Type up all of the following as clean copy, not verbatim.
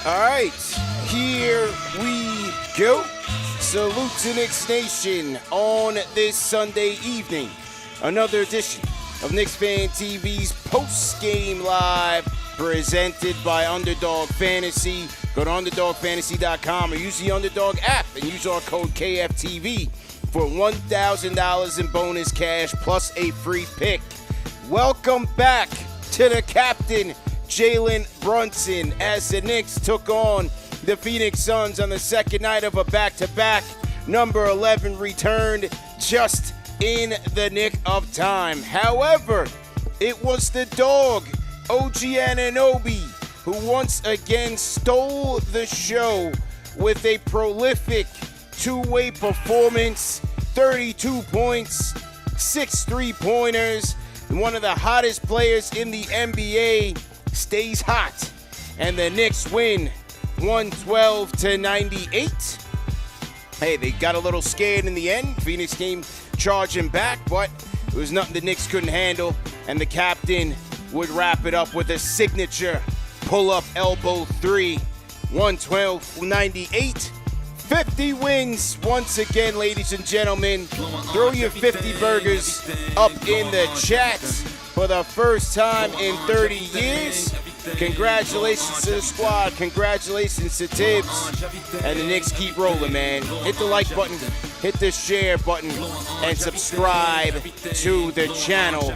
All right, here we go. Salute to Knicks Nation on this Sunday evening. Another edition of Knicks Fan TV's post-game live presented by Underdog Fantasy. Go to UnderdogFantasy.com or use the Underdog app and use our code KFTV for $1,000 in bonus cash plus a free pick. Welcome back to the captain, Jalen Brunson, as the Knicks took on the Phoenix Suns on the second night of a back-to-back. Number 11 returned just in the nick of time. However, it was the dog, OG Anunoby, who once again stole the show with a prolific two-way performance, 32 points, 6 3-pointers. One of the hottest players in the NBA stays hot, and the Knicks win 112-98. Hey, they got a little scared in the end. Phoenix came charging back, but it was nothing the Knicks couldn't handle, and the captain would wrap it up with a signature pull-up elbow three. 112-98. 50 wins once again, ladies and gentlemen. Throw your 50 burgers up in the chat for the first time in 30 years. Congratulations to the squad. Congratulations to Tibbs. And the Knicks keep rolling, man. Hit the like button, hit the share button, and subscribe to the channel.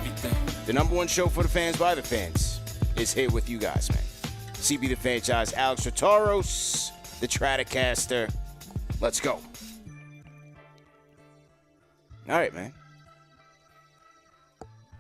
The number one show for the fans by the fans is here with you guys, man. CB the franchise, Alex Rotaros, the Stratocaster. Let's go. All right, man.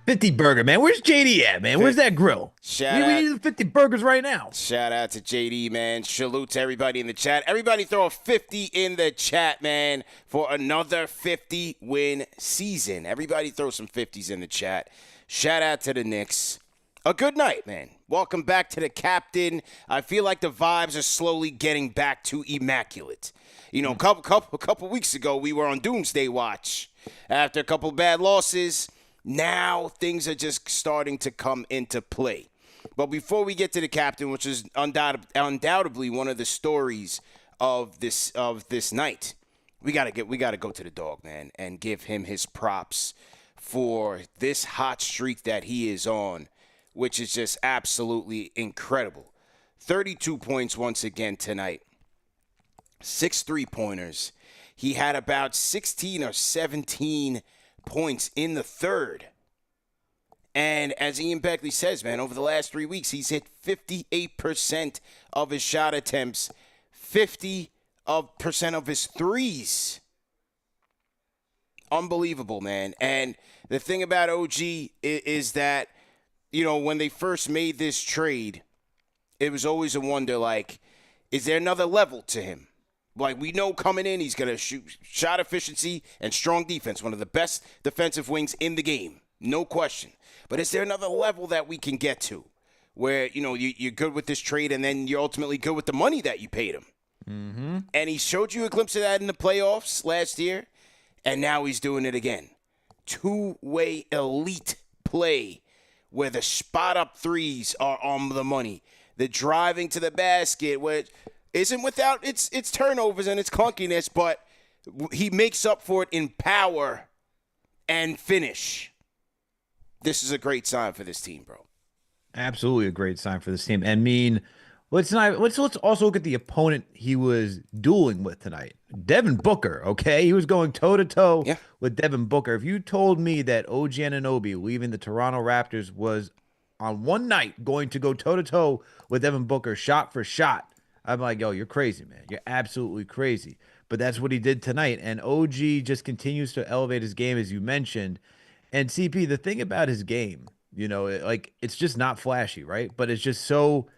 50 burger, man. Where's JD at, man? Where's that grill? We need 50 burgers right now. Shout out to JD, man. Salute to everybody in the chat. Everybody throw a 50 in the chat, man, for another 50-win season. Everybody throw some 50s in the chat. Shout out to the Knicks. A good night, man. Welcome back to the captain. I feel like the vibes are slowly getting back to immaculate. You know, a couple weeks ago, we were on Doomsday Watch. After a couple bad losses, now things are just starting to come into play. But before we get to the captain, which is undoubtedly one of the stories of this night, we gotta go to the dog, man, and give him his props for this hot streak that he is on, which is just absolutely incredible. 32 points once again tonight. 6 3-pointers. He had about 16 or 17 points in the third. And as Ian Beckley says, man, over the last 3 weeks, he's hit 58% of his shot attempts, 50% of his threes. Unbelievable, man. And the thing about OG is that, you know, when they first made this trade, it was always a wonder, like, is there another level to him? Like, we know coming in, he's going to shoot shot efficiency and strong defense, one of the best defensive wings in the game, no question. But is there another level that we can get to where, you know, you're good with this trade and then you're ultimately good with the money that you paid him? Mm-hmm. And he showed you a glimpse of that in the playoffs last year, and now he's doing it again. Two-way elite play where the spot-up threes are on the money. The driving to the basket, which isn't without its turnovers and its clunkiness, but he makes up for it in power and finish. This is a great sign for this team, bro. Absolutely a great sign for this team. And I mean, let's also look at the opponent he was dueling with tonight. Devin Booker, okay? He was going toe-to-toe with Devin Booker. If you told me that OG Anunoby leaving the Toronto Raptors was on one night going to go toe-to-toe with Devin Booker shot for shot, I'm like, yo, you're crazy, man. You're absolutely crazy. But that's what he did tonight. And OG just continues to elevate his game, as you mentioned. And CP, the thing about his game, you know, it's just not flashy, right? But it's just so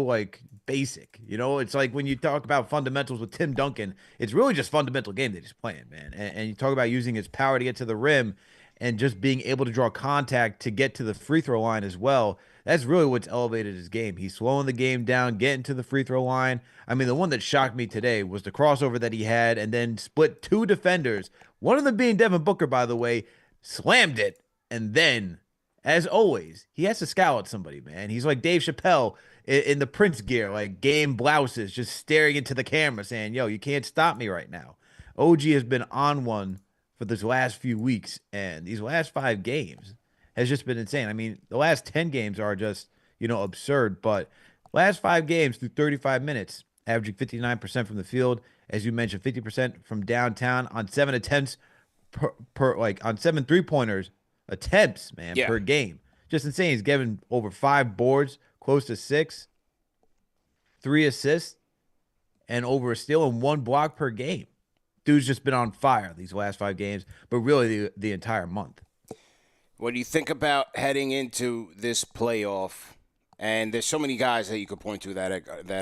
like basic. You know, it's like when you talk about fundamentals with Tim Duncan, it's really just fundamental game that he's playing, man. And you talk about using his power to get to the rim and just being able to draw contact to get to the free throw line as well. That's really what's elevated his game. He's slowing the game down, getting to the free throw line. I mean, the one that shocked me today was the crossover that he had and then split two defenders. One of them being Devin Booker, by the way, slammed it and then as always, he has to scowl at somebody, man. He's like Dave Chappelle in the Prince gear, like game blouses, just staring into the camera saying, yo, you can't stop me right now. OG has been on one for this last few weeks, and these last 5 games has just been insane. I mean, the last 10 games are just, absurd, but last 5 games through 35 minutes, averaging 59% from the field, as you mentioned, 50% from downtown on 7 attempts on 7 3-pointers attempts, man, Yeah. per game. Just insane. He's given over 5 boards, close to 6, 3 assists, and over a steal and 1 block per game. Dude's just been on fire these last 5 games, but really the entire month. When you think about heading into this playoff, and there's so many guys that you could point to that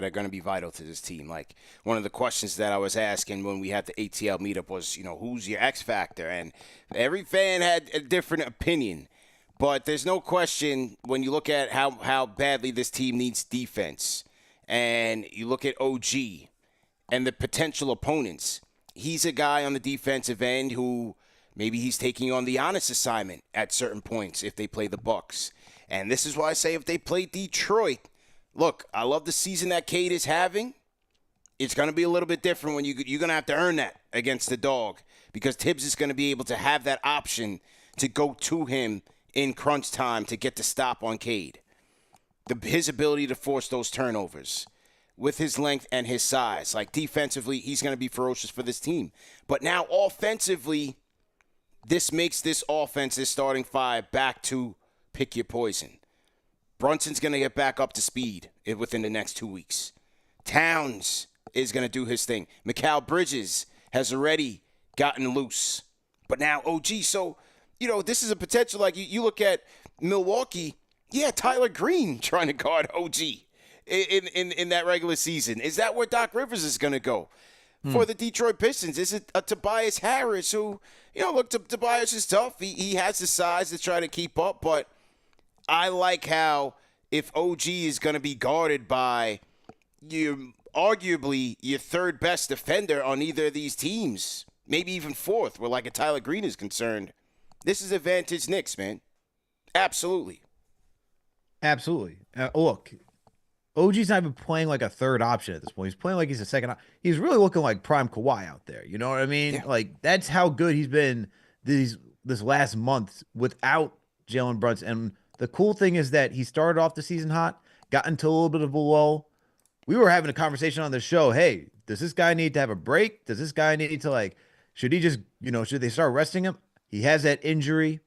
are going to be vital to this team. Like one of the questions that I was asking when we had the ATL meetup was, who's your X factor? And every fan had a different opinion. But there's no question when you look at how badly this team needs defense, and you look at OG and the potential opponents. He's a guy on the defensive end who maybe he's taking on the honest assignment at certain points if they play the Bucks. And this is why I say if they play Detroit, look, I love the season that Cade is having. It's going to be a little bit different when you're going to have to earn that against the dog, because Tibbs is going to be able to have that option to go to him in crunch time to get the stop on Cade. His ability to force those turnovers with his length and his size. Like defensively, he's going to be ferocious for this team. But now offensively, this makes this offense, this starting 5, back to pick your poison. Brunson's going to get back up to speed within the next 2 weeks. Towns is going to do his thing. Mikal Bridges has already gotten loose. But now OG, so, this is a potential. Like, you look at Milwaukee, Tyler Green trying to guard OG in that regular season. Is that where Doc Rivers is going to go? For the Detroit Pistons, is it a Tobias Harris who, look, Tobias is tough. He has the size to try to keep up, but I like how if OG is going to be guarded by arguably your third best defender on either of these teams, maybe even fourth, where like a Tyler Green is concerned, this is advantage Knicks, man. Absolutely. Absolutely. Look, OG's not even playing like a third option at this point. He's playing like he's a second. He's really looking like prime Kawhi out there. You know what I mean? Yeah. Like, that's how good he's been this last month without Jalen Brunson. And the cool thing is that he started off the season hot, got into a little bit of a lull. We were having a conversation on the show. Hey, does this guy need to have a break? Does this guy need to, should he just, should they start resting him? He has that injury,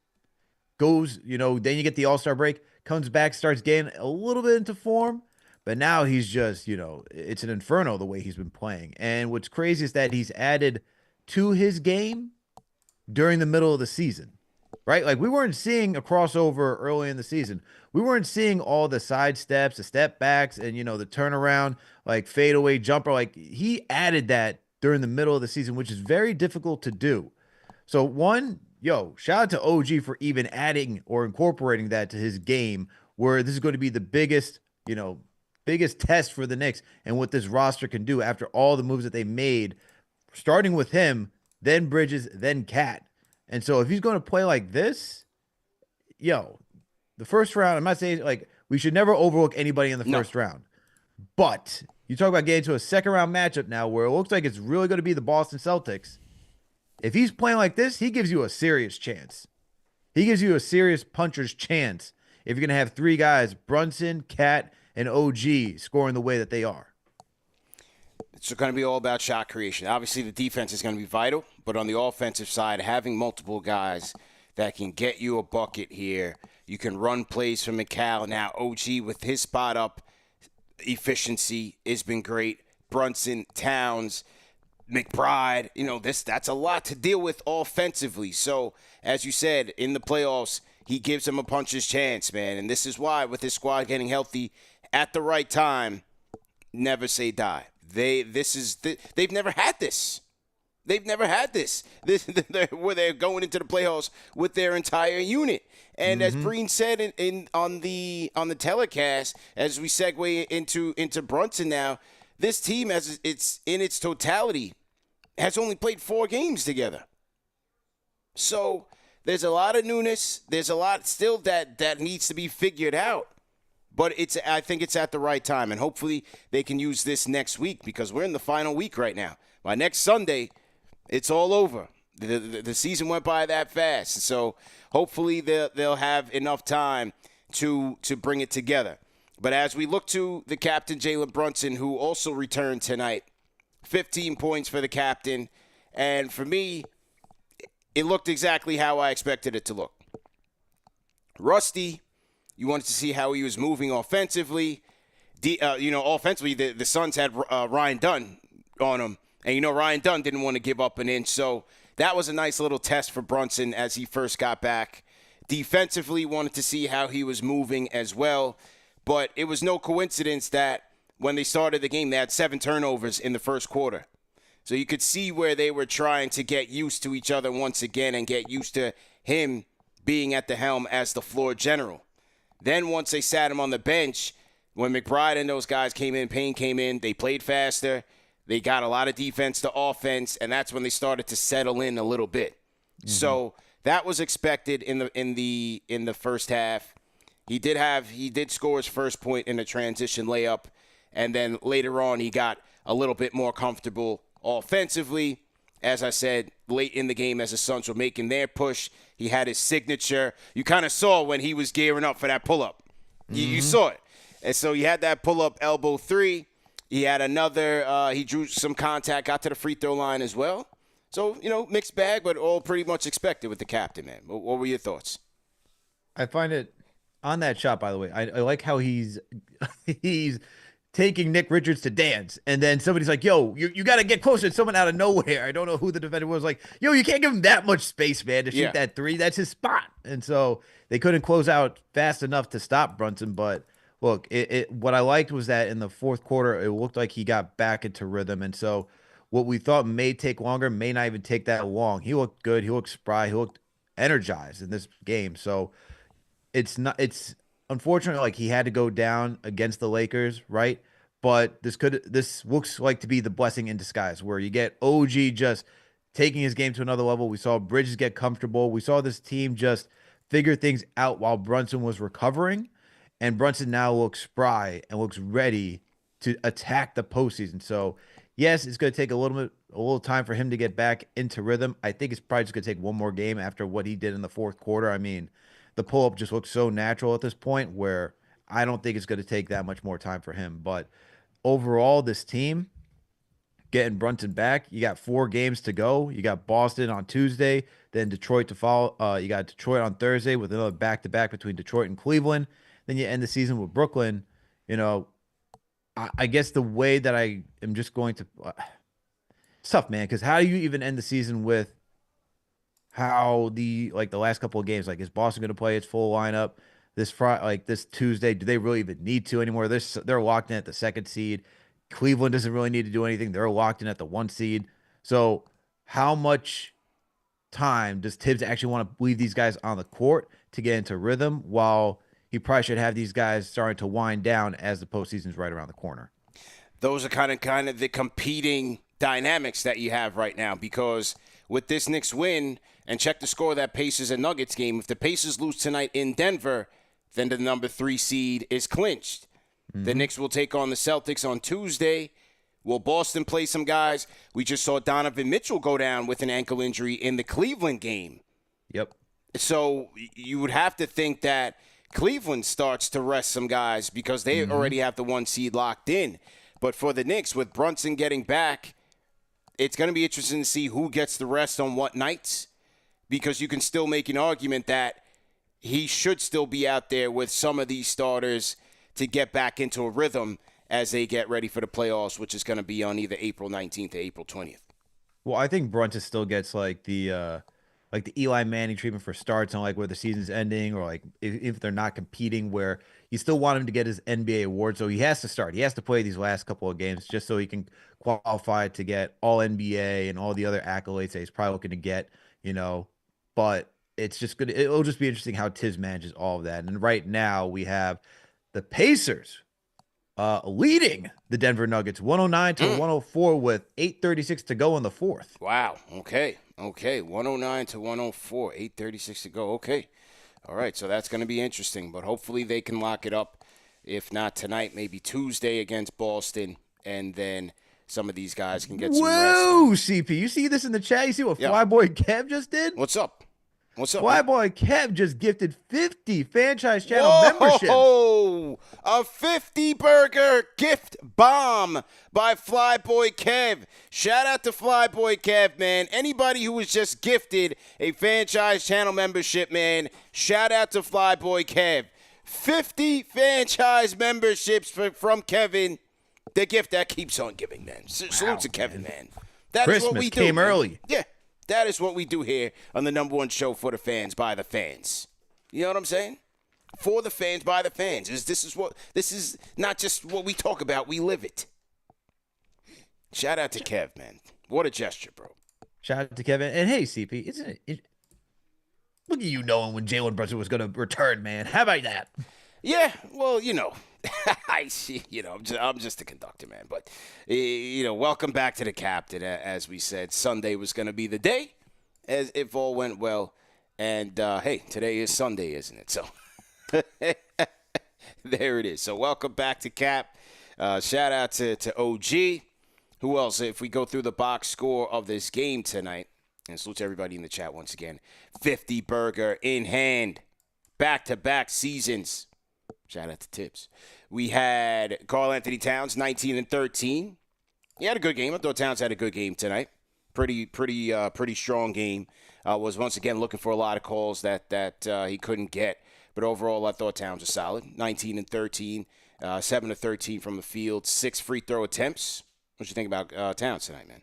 goes, then you get the All-Star break, comes back, starts getting a little bit into form. But now he's just, it's an inferno the way he's been playing. And what's crazy is that he's added to his game during the middle of the season, right? Like, we weren't seeing a crossover early in the season. We weren't seeing all the side steps, the step backs, and, the turnaround, like fadeaway jumper. Like, he added that during the middle of the season, which is very difficult to do. So shout out to OG for even adding or incorporating that to his game, where this is going to be the biggest test for the Knicks and what this roster can do after all the moves that they made, starting with him, then Bridges, then Cat. And so if he's going to play like this, the first round, I'm not saying we should never overlook anybody in the first round. But you talk about getting to a second round matchup now where it looks like it's really going to be the Boston Celtics. If he's playing like this, he gives you a serious chance. He gives you a serious puncher's chance if you're going to have 3 guys, Brunson, Cat, and OG, scoring the way that they are. It's going to be all about shot creation. Obviously, the defense is going to be vital, but on the offensive side, having multiple guys that can get you a bucket here, you can run plays from Mikal. Now, OG with his spot up efficiency has been great. Brunson, Towns, McBride, that's a lot to deal with offensively. So, as you said, in the playoffs, he gives him a puncher's chance, man. And this is why, with his squad getting healthy at the right time, never say die. They've never had this. They've never had this where they're going into the playoffs with their entire unit. And as Breen said on the telecast, as we segue into Brunson now, this team, as it's in its totality, has only played 4 games together. So there's a lot of newness. There's a lot still that needs to be figured out. But I think it's at the right time, and hopefully they can use this next week because we're in the final week right now. By next Sunday, it's all over. The season went by that fast, so hopefully they'll have enough time to bring it together. But as we look to the captain, Jalen Brunson, who also returned tonight, 15 points for the captain, and for me, it looked exactly how I expected it to look. Rusty, you wanted to see how he was moving offensively. Offensively, the Suns had Ryan Dunn on him, and Ryan Dunn didn't want to give up an inch, so that was a nice little test for Brunson as he first got back. Defensively, wanted to see how he was moving as well, but it was no coincidence that when they started the game, they had 7 turnovers in the first quarter. So you could see where they were trying to get used to each other once again and get used to him being at the helm as the floor general. Then once they sat him on the bench, when McBride and those guys came in, Payne came in, they played faster. They got a lot of defense to offense, and that's when they started to settle in a little bit. Mm-hmm. So that was expected in the first half. He did score his first point in a transition layup, and then later on he got a little bit more comfortable offensively. As I said, late in the game as the Suns were making their push, he had his signature. You kind of saw when he was gearing up for that pull-up. You saw it. And so he had that pull-up elbow 3. He had another, he drew some contact, got to the free throw line as well. So, mixed bag, but all pretty much expected with the captain, man. What were your thoughts? I find it, on that shot, by the way, I like how he's taking Nick Richards to dance. And then somebody's like, yo, you got to get closer. And someone out of nowhere, I don't know who the defender was, like, yo, you can't give him that much space, man, to shoot that 3. That's his spot. And so they couldn't close out fast enough to stop Brunson, but look, what I liked was that in the fourth quarter, it looked like he got back into rhythm. And so what we thought may take longer may not even take that long. He looked good. He looked spry. He looked energized in this game. So it's unfortunately like he had to go down against the Lakers, right? But this looks like to be the blessing in disguise where you get OG just taking his game to another level. We saw Bridges get comfortable. We saw this team just figure things out while Brunson was recovering. And Brunson now looks spry and looks ready to attack the postseason. So, yes, it's going to take a little time for him to get back into rhythm. I think it's probably just going to take one more game after what he did in the fourth quarter. I mean, the pull-up just looks so natural at this point where I don't think it's going to take that much more time for him. But overall, this team, getting Brunson back, you got 4 games to go. You got Boston on Tuesday, then Detroit to follow. You got Detroit on Thursday with another back-to-back between Detroit and Cleveland. Then you end the season with Brooklyn. I guess the way that I am just going to it's tough, man, because how do you even end the season with how the last couple of games, like, is Boston going to play its full lineup this Friday, this Tuesday? Do they really even need to anymore? They're locked in at the 2nd seed. Cleveland doesn't really need to do anything. They're locked in at the 1 seed. So how much time does Tibbs actually want to leave these guys on the court to get into rhythm while he probably should have these guys starting to wind down as the postseason's right around the corner? Those are kind of the competing dynamics that you have right now, because with this Knicks win, and check the score of that Pacers and Nuggets game, if the Pacers lose tonight in Denver, then the number 3 seed is clinched. Mm-hmm. The Knicks will take on the Celtics on Tuesday. Will Boston play some guys? We just saw Donovan Mitchell go down with an ankle injury in the Cleveland game. Yep. So you would have to think that Cleveland starts to rest some guys because they already have the 1 seed locked in. But for the Knicks, with Brunson getting back, it's going to be interesting to see who gets the rest on what nights, because you can still make an argument that he should still be out there with some of these starters to get back into a rhythm as they get ready for the playoffs, which is going to be on either April 19th or April 20th. Well, I think Brunson still gets the Eli Manning treatment for starts on where the season's ending, or if they're not competing, where you still want him to get his NBA award. So he has to start. He has to play these last couple of games just so he can qualify to get all NBA and all the other accolades that he's probably looking to get, But it's just good. It'll just be interesting how Tibbs manages all of that. And right now we have the Pacers leading the Denver Nuggets 109 to 104 with 8:36 to go in the fourth. Wow. Okay. 109 to 104, 8:36 to go. Okay. All right. So that's going to be interesting, but hopefully they can lock it up. If not tonight, maybe Tuesday against Boston, and then some of these guys can get some rest. Whoa, CP. You see this in the chat? You see what Fly Boy Kev just did? What's up? Fly Boy Kev just gifted 50 franchise channel memberships. Oh, a 50 burger gift bomb by Fly Boy Kev. Shout out to Fly Boy Kev, man. Anybody who was just gifted a franchise channel membership, man, shout out to Fly Boy Kev. 50 franchise memberships from Kevin. The gift that keeps on giving, man. Salute to Kevin, man. That Christmas is what we do. Came early. Yeah. That is what we do here on the number one show for the fans, by the fans. You know what I'm saying? For the fans, by the fans. This is not just what we talk about. We live it. Shout out to Kev, man. What a gesture, bro. Shout out to Kevin. And hey, CP, isn't it? Look at you knowing when Jalen Brunson was going to return, man. How about that? Yeah, well, I see. I'm just a conductor, man. But welcome back to the captain. As we said, Sunday was going to be the day, as if all went well. And hey, today is Sunday, isn't it? So there it is. So welcome back to Cap. Shout out to OG. Who else? If we go through the box score of this game tonight, and salute to everybody in the chat once again. 50 burger in hand, back-to-back seasons. Shout out to Tibbs. We had Karl Anthony Towns, 19 and 13. He had a good game. I thought Towns had a good game tonight. Pretty strong game. Was once again looking for a lot of calls that he couldn't get. But overall, I thought Towns was solid. 19 and 13, 7 of 13 from the field, 6 free throw attempts. What you think about Towns tonight, man?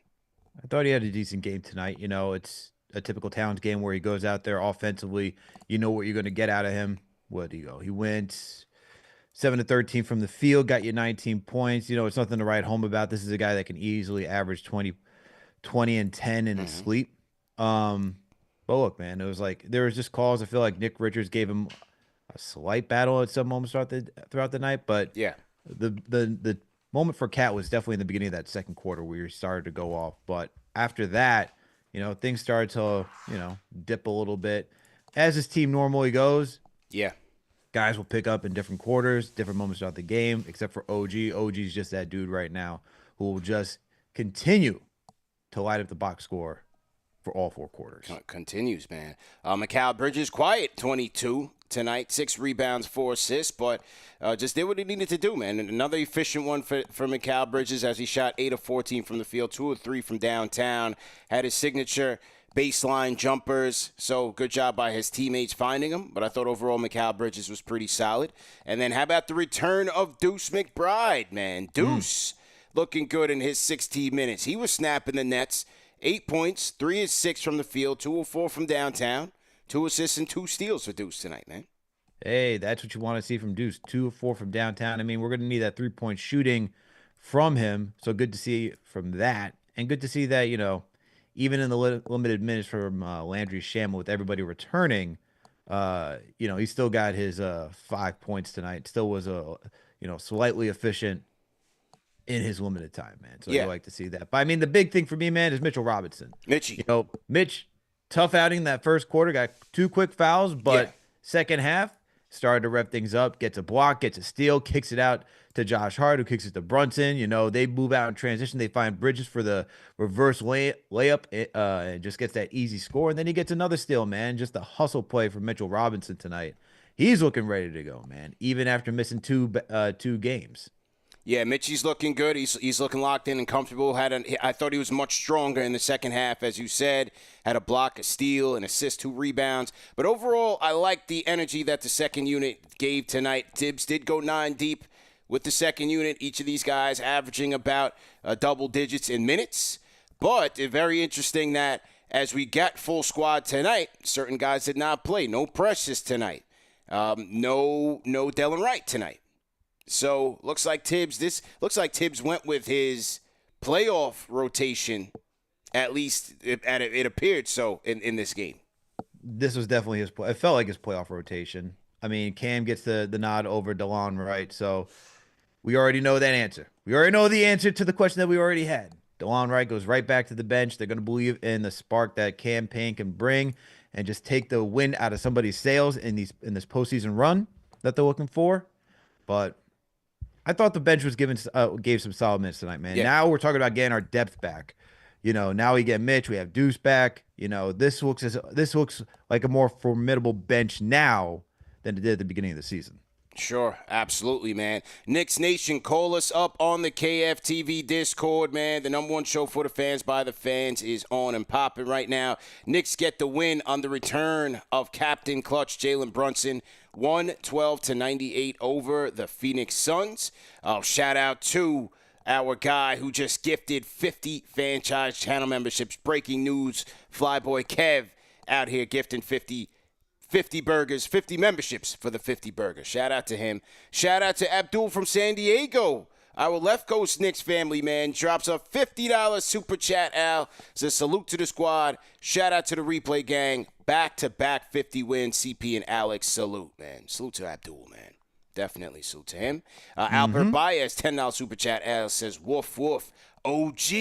I thought he had a decent game tonight. It's a typical Towns game where he goes out there offensively. You know what you're going to get out of him. Where'd he go? He went 7 of 13 from the field, got you 19 points. It's nothing to write home about. This is a guy that can easily average 20 and 10 in his sleep. But look, man, it was like there was just calls. I feel like Nick Richards gave him a slight battle at some moments throughout the night. But yeah, the moment for Cat was definitely in the beginning of that second quarter where he started to go off. But after that, things started to, dip a little bit. As his team normally goes. Yeah. Guys will pick up in different quarters, different moments throughout the game, except for OG. OG's just that dude right now who will just continue to light up the box score for all 4 quarters. Continues, man. Mikal Bridges, quiet, 22 tonight, 6 rebounds, 4 assists, but just did what he needed to do, man. And another efficient one for Mikal Bridges as he shot 8 of 14 from the field, 2 of 3 from downtown, had his signature baseline jumpers, so good job by his teammates finding him. But I thought overall Mikal Bridges was pretty solid. And then how about the return of Deuce McBride, man? Deuce looking good in his 16 minutes. He was snapping the nets. 8 points, 3 of 6 from the field, 2 of 4 from downtown, 2 assists and 2 steals for Deuce tonight, man. Hey, that's what you want to see from Deuce. 2 of 4 from downtown. I mean, we're going to need that 3-point shooting from him. So good to see from that. And good to see that, even in the limited minutes from Landry Shamet with everybody returning, he still got his 5 points tonight. Still was slightly efficient in his limited time, man. So you like to see that. But I mean, the big thing for me, man, is Mitchell Robinson. Mitch, tough outing that first quarter, got 2 quick fouls, but second half started to rev things up, gets a block, gets a steal, kicks it out to Josh Hart, who kicks it to Brunson. They move out in transition. They find Bridges for the reverse layup and just gets that easy score. And then he gets another steal, man. Just a hustle play from Mitchell Robinson tonight. He's looking ready to go, man, even after missing two games. Yeah, Mitchie's looking good. He's looking locked in and comfortable. I thought he was much stronger in the second half, as you said. Had a block, a steal, an assist, 2 rebounds. But overall, I like the energy that the second unit gave tonight. Tibbs did go 9 deep with the second unit. Each of these guys averaging about double digits in minutes. But very interesting that as we got full squad tonight, certain guys did not play. No Precious tonight. No Delon Wright tonight. So looks like Tibbs went with his playoff rotation, at least it appeared so in this game. This was definitely his play. It felt like his playoff rotation. I mean, Cam gets the nod over Delon Wright. So We already know that answer. We already know the answer to the question that we already had. DeLon Wright goes right back to the bench. They're going to believe in the spark that Cam Payne can bring and just take the wind out of somebody's sails in this postseason run that they're looking for. But I thought the bench was gave some solid minutes tonight, man. Yeah. Now we're talking about getting our depth back. Now we get Mitch, we have Deuce back. This looks like a more formidable bench now than it did at the beginning of the season. Sure, absolutely, man. Knicks Nation, call us up on the KFTV Discord, man. The number one show for the fans by the fans is on and popping right now. Knicks get the win on the return of Captain Clutch Jalen Brunson, 112-98 over the Phoenix Suns. Shout out to our guy who just gifted 50 franchise channel memberships. Breaking news, Fly Boy Kev out here gifting 50 burgers, 50 memberships for the 50 burgers. Shout out to him. Shout out to Abdul from San Diego. Our Left Coast Knicks family, man, drops a $50 super chat, Al. Says salute to the squad. Shout out to the replay gang. Back-to-back 50 wins. CP and Alex, salute, man. Salute to Abdul, man. Definitely salute to him. Albert Baez, $10 super chat, Al, says woof, woof. OG.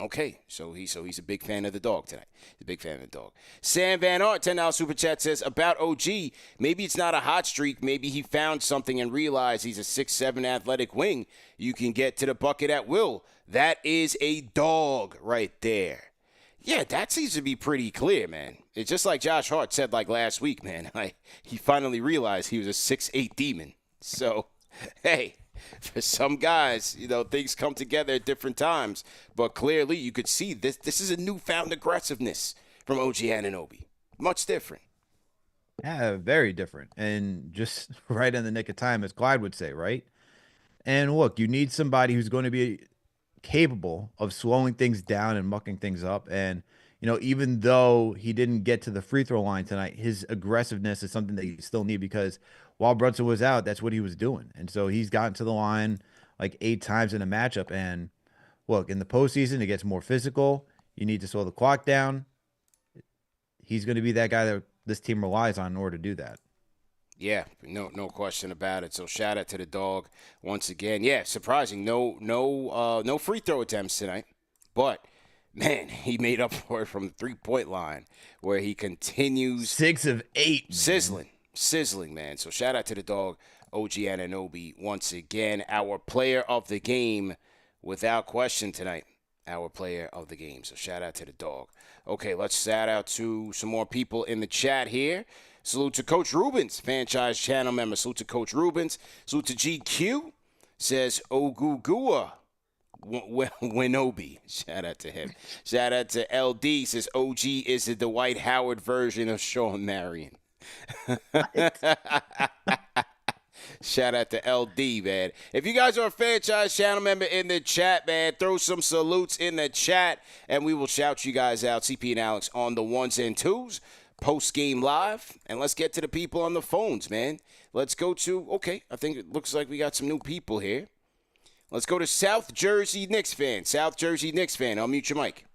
Okay, so he's a big fan of the dog tonight. He's a big fan of the dog. Sam Van Art, $10 super chat, says, about OG, maybe it's not a hot streak. Maybe he found something and realized he's a 6'7" athletic wing. You can get to the bucket at will. That is a dog right there. Yeah, that seems to be pretty clear, man. It's just like Josh Hart said like last week, man. He finally realized he was a 6'8" demon. So, hey. For some guys, things come together at different times. But clearly, you could see this is a newfound aggressiveness from OG Anunoby. Much different. Yeah, very different. And just right in the nick of time, as Clyde would say, right? And look, you need somebody who's going to be capable of slowing things down and mucking things up. And, even though he didn't get to the free throw line tonight, his aggressiveness is something that you still need because while Brunson was out, that's what he was doing. And so he's gotten to the line like 8 times in a matchup. And look, in the postseason, it gets more physical. You need to slow the clock down. He's going to be that guy that this team relies on in order to do that. Yeah, no question about it. So shout out to the dog once again. Yeah, surprising. No free throw attempts tonight, but man, he made up for it from the 3-point line where he continues 6 of 8, sizzling, man. So shout out to the dog, OG Anunoby once again, our player of the game without question tonight. Our player of the game. So shout out to the dog. Okay, let's shout out to some more people in the chat here. Salute to Coach Rubens, franchise channel member. Salute to Coach Rubens. Salute to GQ. Says Ogugua Winobi. Shout out to him. Shout out to LD. Says OG is the Dwight Howard version of Sean Marion. Shout out to LD, man. If you guys are a franchise channel member in the chat, man, throw some salutes in the chat, and we will shout you guys out, CP and Alex, on the ones and twos, post-game live. And let's get to the people on the phones, man. Let's go to, okay, I think it looks like we got some new people here. Let's go to South Jersey Knicks fan. South Jersey Knicks fan, I'll mute your mic.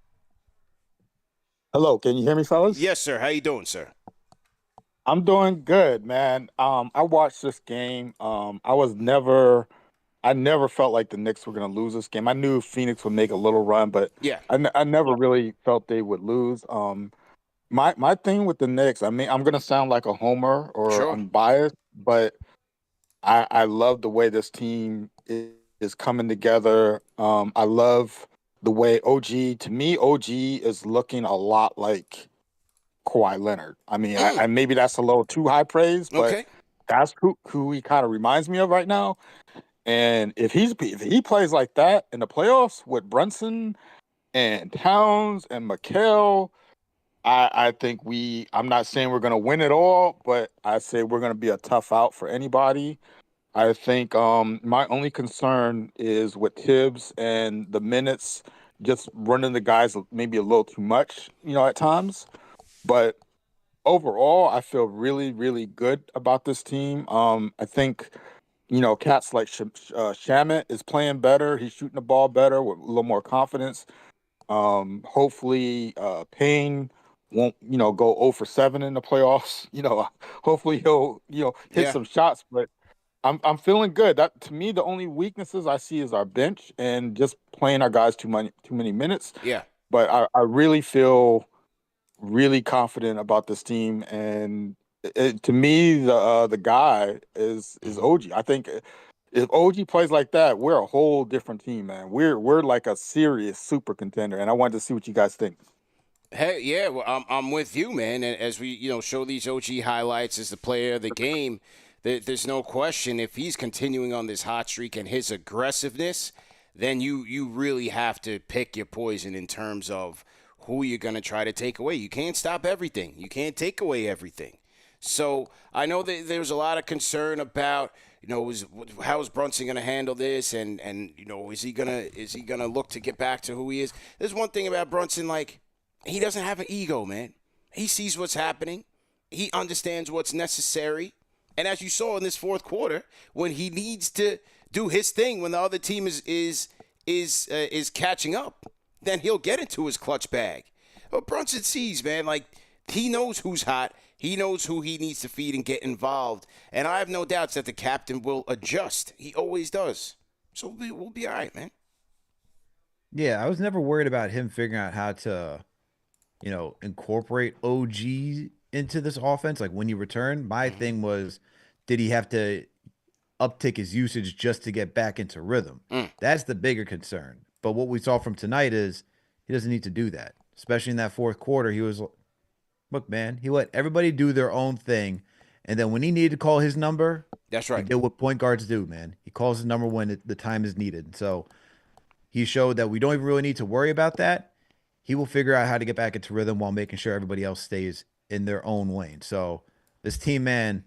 Hello, can you hear me, fellas? Yes, sir. How you doing, sir? I'm doing good, man. I watched this game. I never felt like the Knicks were going to lose this game. I knew Phoenix would make a little run, but yeah, I never really felt they would lose. My thing with the Knicks, I mean, I'm going to sound like a homer or sure. I'm biased, but I love the way this team is coming together. I love the way OG is looking a lot like Kawhi Leonard. I mean, I maybe that's a little too high praise, but that's who he kind of reminds me of right now. And if he plays like that in the playoffs with Brunson and Towns and Mikal, I think I'm not saying we're going to win it all, but I say we're going to be a tough out for anybody. I think my only concern is with Tibbs and the minutes, just running the guys maybe a little too much, at times. But overall, I feel really, really good about this team. I think, cats like Shamet is playing better. He's shooting the ball better with a little more confidence. Hopefully, Payne won't, go 0 for 7 in the playoffs. Hopefully he'll, hit some shots. But I'm feeling good. That to me, the only weaknesses I see is our bench and just playing our guys too many minutes. Yeah. But I really feel really confident about this team, and to me, the guy is OG. I think if OG plays like that, we're a whole different team, man. We're like a serious super contender, and I wanted to see what you guys think. Hey, yeah, well, I'm with you, man. And as we, show these OG highlights as the player of the game, there's no question if he's continuing on this hot streak and his aggressiveness, then you really have to pick your poison in terms of who you're going to try to take away. You can't stop everything. You can't take away everything. So I know that there's a lot of concern about, how is Brunson going to handle this, and is he gonna look to get back to who he is? There's one thing about Brunson, like, he doesn't have an ego, man. He sees what's happening. He understands what's necessary. And as you saw in this fourth quarter, when he needs to do his thing, when the other team is catching up, then he'll get into his clutch bag. But Brunson sees, man, like, he knows who's hot. He knows who he needs to feed and get involved. And I have no doubts that the captain will adjust. He always does. So we'll be all right, man. Yeah, I was never worried about him figuring out how to incorporate OG into this offense. Like when you return, my thing was, did he have to uptick his usage just to get back into rhythm? That's the bigger concern. But what we saw from tonight is he doesn't need to do that, especially in that fourth quarter. He was, look, man, he let everybody do their own thing. And then when he needed to call his number, that's right. He did what point guards do, man. He calls his number when the time is needed. So he showed that we don't even really need to worry about that. He will figure out how to get back into rhythm while making sure everybody else stays in their own lane. So this team, man,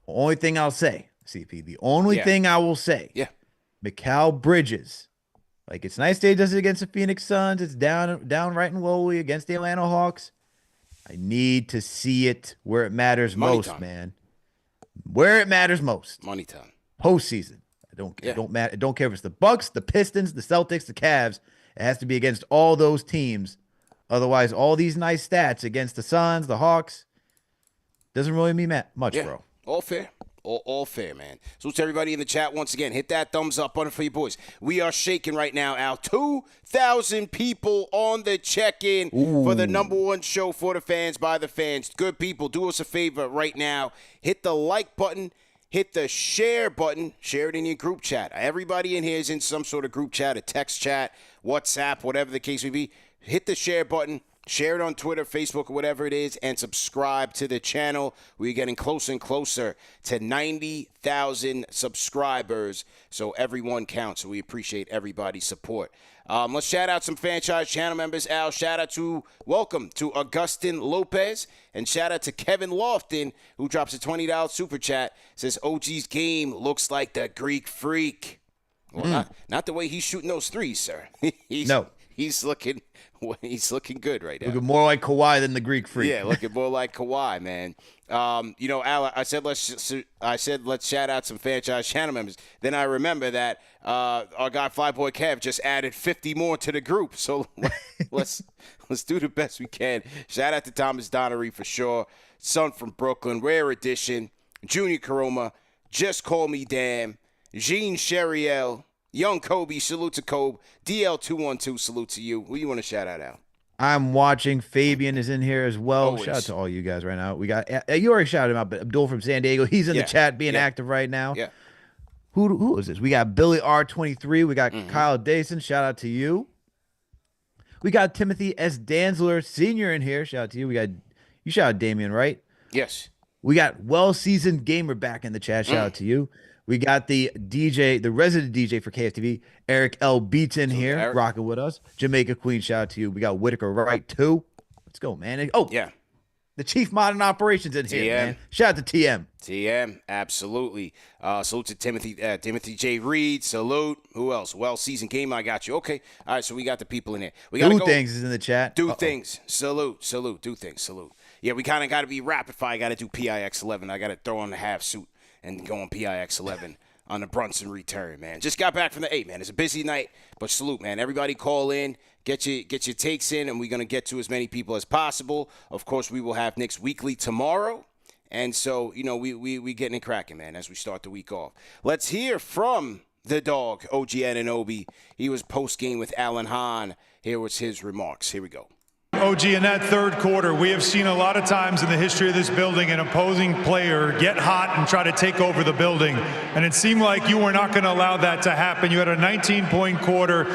only thing I'll say, CP, the only thing I will say, Mikal Bridges, like, it's nice they does it against the Phoenix Suns. It's downright and lowly against the Atlanta Hawks. I need to see it where it matters most, man. Where it matters most. Money time. Postseason. It don't care if it's the Bucks, the Pistons, the Celtics, the Cavs. It has to be against all those teams. Otherwise, all these nice stats against the Suns, the Hawks, doesn't really mean much, bro. All fair. All fair, man. So to everybody in the chat, once again, hit that thumbs up button for you boys. We are shaking right now, Al. 2,000 people on the check-in for the #1 show for the fans, by the fans. Good people, do us a favor right now. Hit the like button. Hit the share button. Share it in your group chat. Everybody in here is in some sort of group chat, a text chat, WhatsApp, whatever the case may be. Hit the share button. Share it on Twitter, Facebook, or whatever it is, and subscribe to the channel. We're getting closer and closer to 90,000 subscribers, so everyone counts. So we appreciate everybody's support. Let's shout out some franchise channel members. Al, welcome to Augustin Lopez, and shout out to Kevin Lofton, who drops a $20 super chat. Says OG's game looks like the Greek Freak. Well, not the way he's shooting those threes, sir. He's looking good right now. Looking more like Kawhi than the Greek Freak. Yeah, looking more like Kawhi, man. Al, I said let's shout out some franchise channel members. Then I remember that our guy Fly Boy Kev just added 50 more to the group. So let's do the best we can. Shout out to Thomas Donnery for sure. Son from Brooklyn, Rare Edition, Junior Karoma, Just Call Me Damn, Jean Sheriel, Young Kobe, salute to Kobe. DL212, salute to you. Who you want to shout out, Al? I'm watching. Fabian is in here as well. Always. Shout out to all you guys right now. We got you already shouted him out, but Abdul from San Diego, he's in the chat being active right now. Yeah. Who is this? We got Billy R23. We got Kyle Dason. Shout out to you. We got Timothy S. Danzler Sr. in here. Shout out to you. You shout out Damian, right? Yes. We got well-seasoned gamer back in the chat. Shout out to you. We got the DJ, the resident DJ for KFTV, Eric L. Beats in here, Eric. rocking with us. Jamaica Queen, shout out to you. We got Whitaker Wright, too. Let's go, man. Oh, yeah. The Chief Modern Operations in here, man. Shout out to TM. TM, absolutely. Salute to Timothy J. Reed. Salute. Who else? Well-seasoned gamer, I got you. Okay. All right, so we got the people in here. We gotta Do Things is in the chat. Do Things. Salute. Do Things. Salute. Yeah, we kind of got to be rapid fire. Got to do PIX 11. I got to throw on the half suit and go on PIX 11 on the Brunson return, man. Just got back from the 8, man. It's a busy night, but salute, man. Everybody call in, get your takes in, and we're going to get to as many people as possible. Of course, we will have Knicks Weekly tomorrow, And so, we getting it cracking, man, as we start the week off. Let's hear from the dog, OG Anunoby. He was post-game with Alan Hahn. Here was his remarks. Here we go. OG, in that third quarter, we have seen a lot of times in the history of this building an opposing player get hot and try to take over the building. And it seemed like you were not going to allow that to happen. You had a 19-point quarter.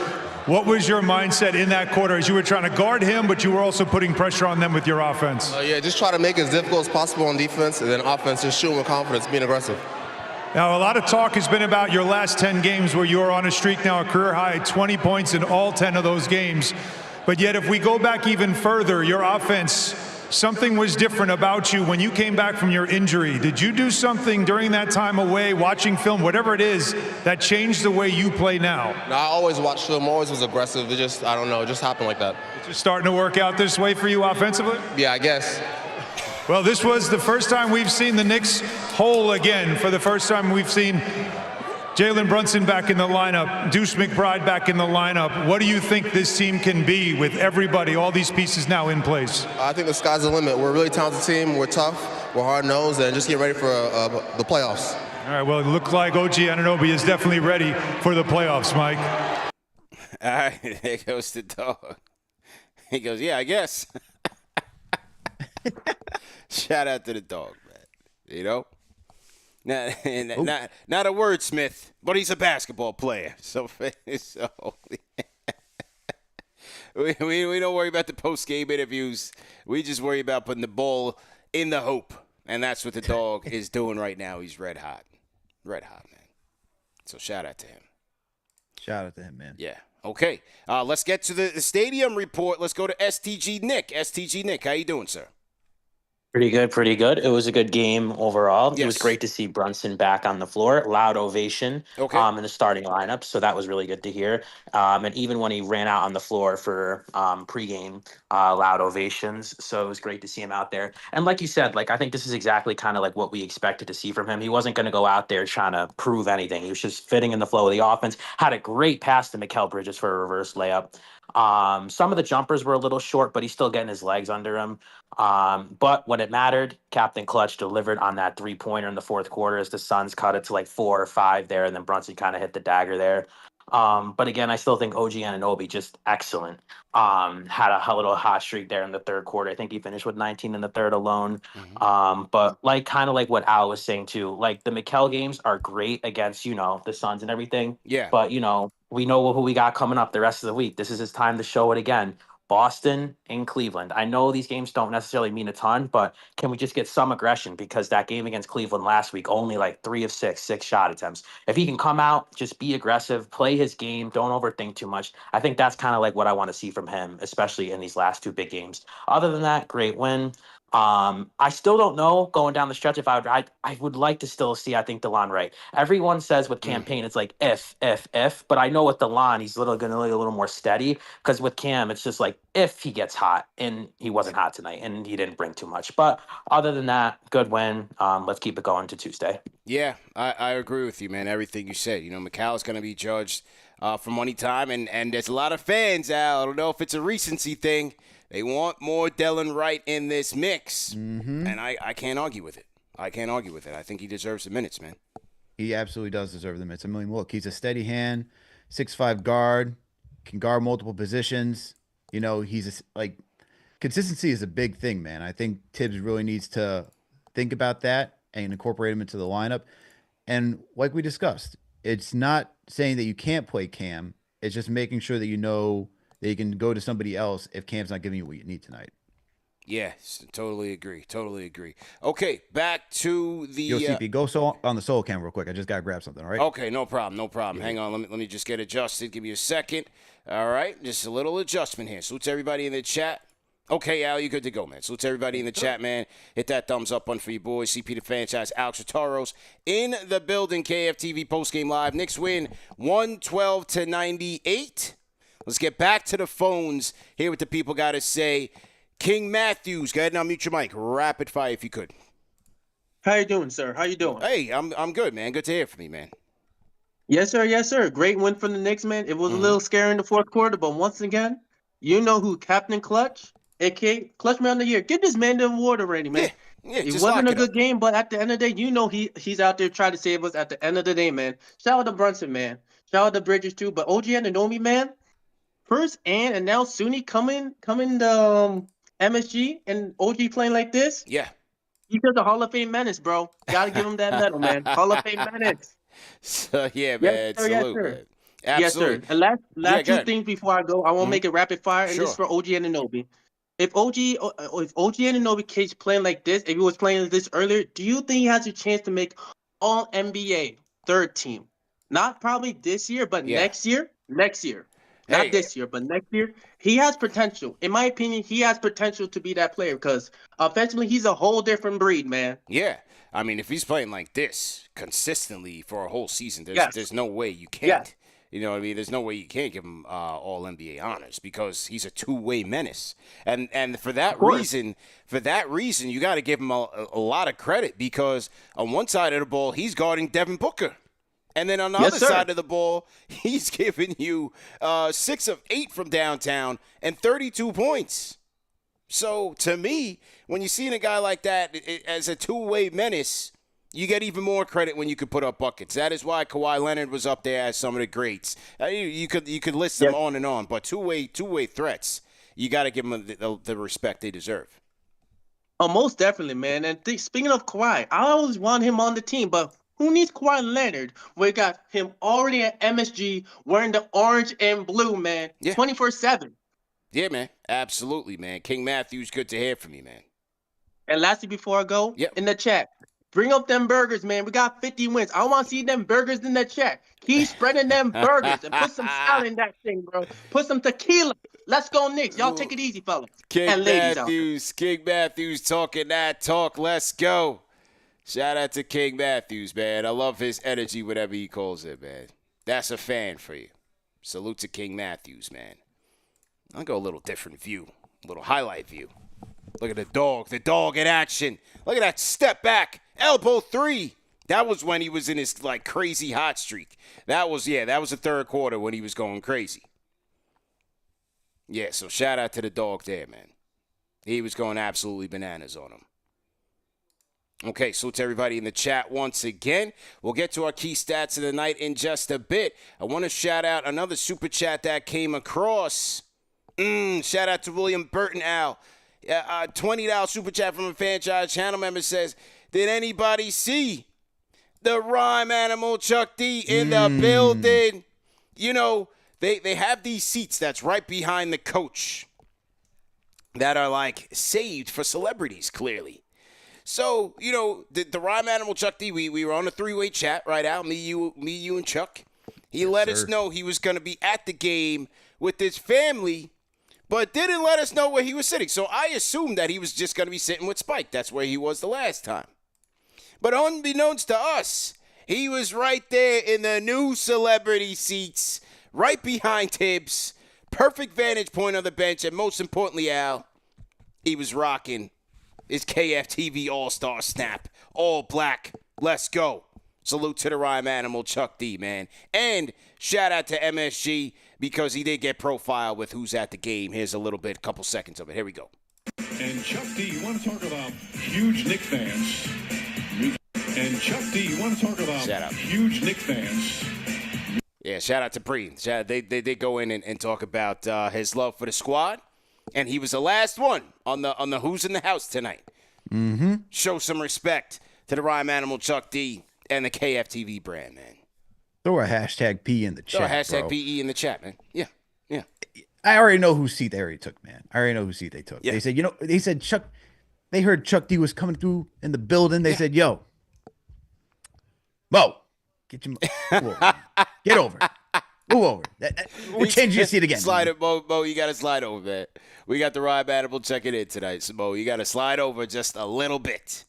What was your mindset in that quarter as you were trying to guard him, but you were also putting pressure on them with your offense? Yeah, just try to make it as difficult as possible on defense, and then offense, just shooting with confidence, being aggressive. Now, a lot of talk has been about your last 10 games where you are on a streak now, a career high, 20 points in all 10 of those games. But yet, if we go back even further, your offense, something was different about you when you came back from your injury. Did you do something during that time away, watching film, whatever it is, that changed the way you play now? No, I always watched film, always was aggressive. It just, I don't know, it just happened like that. It's just starting to work out this way for you offensively? Yeah, I guess. Well, this was the first time we've seen the Knicks whole again. For the first time we've seen Jalen Brunson back in the lineup, Deuce McBride back in the lineup. What do you think this team can be with everybody, all these pieces now in place? I think the sky's the limit. We're a really talented team. We're tough. We're hard-nosed, and just get ready for the playoffs. All right, well, it looks like OG Anunoby is definitely ready for the playoffs, Mike. All right, there goes the dog. He goes, yeah, I guess. Shout out to the dog, man. Not a wordsmith, but he's a basketball player. So we don't worry about the post-game interviews. We just worry about putting the ball in the hoop. And that's what the dog is doing right now. He's red hot. Red hot, man. So shout out to him. Shout out to him, man. Yeah. Okay. Let's get to the stadium report. Let's go to STG Nick. STG Nick, how you doing, sir? Pretty good, pretty good. It was a good game overall. Yes. It was great to see Brunson back on the floor. Loud ovation in the starting lineup, so that was really good to hear. And even when he ran out on the floor for pregame, loud ovations. So it was great to see him out there. And like you said, I think this is exactly kind of like what we expected to see from him. He wasn't going to go out there trying to prove anything. He was just fitting in the flow of the offense. Had a great pass to Mikal Bridges for a reverse layup. Some of the jumpers were a little short, but he's still getting his legs under him. But when it mattered, Captain Clutch delivered on that 3-pointer in the fourth quarter as the Suns cut it to 4 or 5 there, and then Brunson kind of hit the dagger there. But again, I still think OG Anunoby just excellent. Had a little hot streak there in the third quarter. I think he finished with 19 in the third alone. Mm-hmm. But kind of like what Al was saying too, the Mikal games are great against, the Suns and everything. Yeah. But, we know who we got coming up the rest of the week. This is his time to show it again. Boston and Cleveland. I know these games don't necessarily mean a ton, but can we just get some aggression? Because that game against Cleveland last week, only 3 of 6 shot attempts. If he can come out, just be aggressive, play his game, don't overthink too much. I think that's kind of what I want to see from him, especially in these last 2 big games. Other than that, great win. I still don't know going down the stretch if I would like to still see, I think, DeLon Wright. Everyone says with campaign, it's if, but I know with DeLon, he's going to be a little more steady because with Cam, it's just if he gets hot, and he wasn't hot tonight and he didn't bring too much. But other than that, good win. Let's keep it going to Tuesday. Yeah, I agree with you, man. Everything you said. Mikal is going to be judged for money time, and there's a lot of fans, Al. I don't know if it's a recency thing. They want more Delon Wright in this mix, and I can't argue with it. I think he deserves the minutes, man. He absolutely does deserve the minutes. Look, he's a steady hand, 6'5" guard, can guard multiple positions. He's consistency is a big thing, man. I think Tibbs really needs to think about that and incorporate him into the lineup. And like we discussed, it's not saying that you can't play Cam. It's just making sure that that you can go to somebody else if Cam's not giving you what you need tonight. Yes, totally agree. Okay, back to the... Yo, CP, go on the solo cam real quick. I just got to grab something, all right? Okay, no problem. Yeah. Hang on, let me just get adjusted. Give me a second. All right, just a little adjustment here. Salute to everybody in the chat. Okay, Al, you good to go, man. Salute to everybody in the chat, man. Hit that thumbs up button for you boys. CP the franchise, Alex Rotaros in the building. KFTV postgame live. Knicks win 112-98. Let's get back to the phones. Hear what the people got to say. King Matthews, go ahead and unmute your mic. Rapid fire if you could. How you doing, sir? How you doing? Hey, I'm good, man. Good to hear from you, man. Yes, sir. Yes, sir. Great win from the Knicks, man. It was a little scary in the fourth quarter, but once again, you know who Captain Clutch, a.k.a. Clutch Man of the Year. Give this man the award already, man. Yeah, it just wasn't lock a it good up. game, but at the end of the day, he's out there trying to save us at the end of the day, man. Shout out to Brunson, man. Shout out to Bridges too. But OG Anunoby, man, first and now Suni coming the MSG and OG playing like this. Yeah. He's just a Hall of Fame menace, bro. Gotta give him that medal, man. Hall of Fame menace. So, yeah, Yes, man. sir, yes, Salute, sir. man. Yes, sir. Absolutely. And last go two ahead. things before I go. I want to make it rapid fire, and this is Sure. for OG Anunoby. If OG Anunoby keeps playing like this, if he was playing like this earlier, do you think he has a chance to make All NBA third team? Not probably this year, but next year. Next year. Not this year, but next year. He has potential. In my opinion, he has potential to be that player because offensively, he's a whole different breed, man. Yeah. I mean, if he's playing like this consistently for a whole season, there's no way you can't. Yes. You know what I mean? There's no way you can't give him all NBA honors because he's a two-way menace. And for that reason, you got to give him a lot of credit because on one side of the ball, he's guarding Devin Booker. And then on the other side of the ball, he's giving you 6 of 8 from downtown and 32 points. So, to me, when you're seeing a guy like that as a two-way menace, you get even more credit when you could put up buckets. That is why Kawhi Leonard was up there as some of the greats. You could list them on and on, but two-way threats, you got to give them the respect they deserve. Oh, most definitely, man. And speaking of Kawhi, I always want him on the team, but who needs Kawhi Leonard? We got him already at MSG wearing the orange and blue, man. 24/7. Yeah, man. Absolutely, man. King Matthews, good to hear from you, man. And lastly, before I go, in the chat, bring up them burgers, man. We got 50 wins. I want to see them burgers in the chat. Keep spreading them burgers and put some salad in that thing, bro. Put some tequila. Let's go, Knicks. Y'all take it easy, fellas. King Matthews talking that talk. Let's go. Shout out to King Matthews, man. I love his energy, whatever he calls it, man. That's a fan for you. Salute to King Matthews, man. I'll go a little different view, a little highlight view. Look at the dog in action. Look at that step back, elbow 3. That was when he was in his like crazy hot streak. That was the third quarter when he was going crazy. Yeah, so shout out to the dog there, man. He was going absolutely bananas on him. Okay, so to everybody in the chat once again. We'll get to our key stats of the night in just a bit. I want to shout out another super chat that came across. Shout out to William Burton Al. $20 super chat from a franchise channel member says, did anybody see the rhyme animal Chuck D in the building? You know, they have these seats that's right behind the coach that are like saved for celebrities, clearly. So, you know, the rhyme animal Chuck D, we were on a 3-way chat right out, me, you, and Chuck. He let us know he was going to be at the game with his family, but didn't let us know where he was sitting. So I assumed that he was just going to be sitting with Spike. That's where he was the last time. But unbeknownst to us, he was right there in the new celebrity seats, right behind Tibbs. Perfect vantage point on the bench. And most importantly, Al, he was rocking his KFTV All-Star snap. All black. Let's go. Salute to the rhyme animal Chuck D, man. And shout out to MSG because he did get profiled with who's at the game. Here's a little bit, couple seconds of it. Here we go. And Chuck D, you want to talk about huge Knicks fans? And Chuck D, you want to talk about huge Knicks fans? Yeah, shout out to Breen. They did go in and talk about his love for the squad. And he was the last one on the Who's in the House tonight. Mm-hmm. Show some respect to the rhyme animal Chuck D and the KFTV brand, man. Throw a hashtag P in the chat. Throw a hashtag bro. PE in the chat, man. Yeah. I already know whose seat they already took, man. I already know whose seat they took. Yeah. They said Chuck. They heard Chuck D was coming through in the building. They said, "Yo, Mo, get your get over. Move over. We're changing your seat again. Slide it, Mo. You got to slide over, man. We got the rhyme animal checking in tonight, so Mo, you got to slide over just a little bit.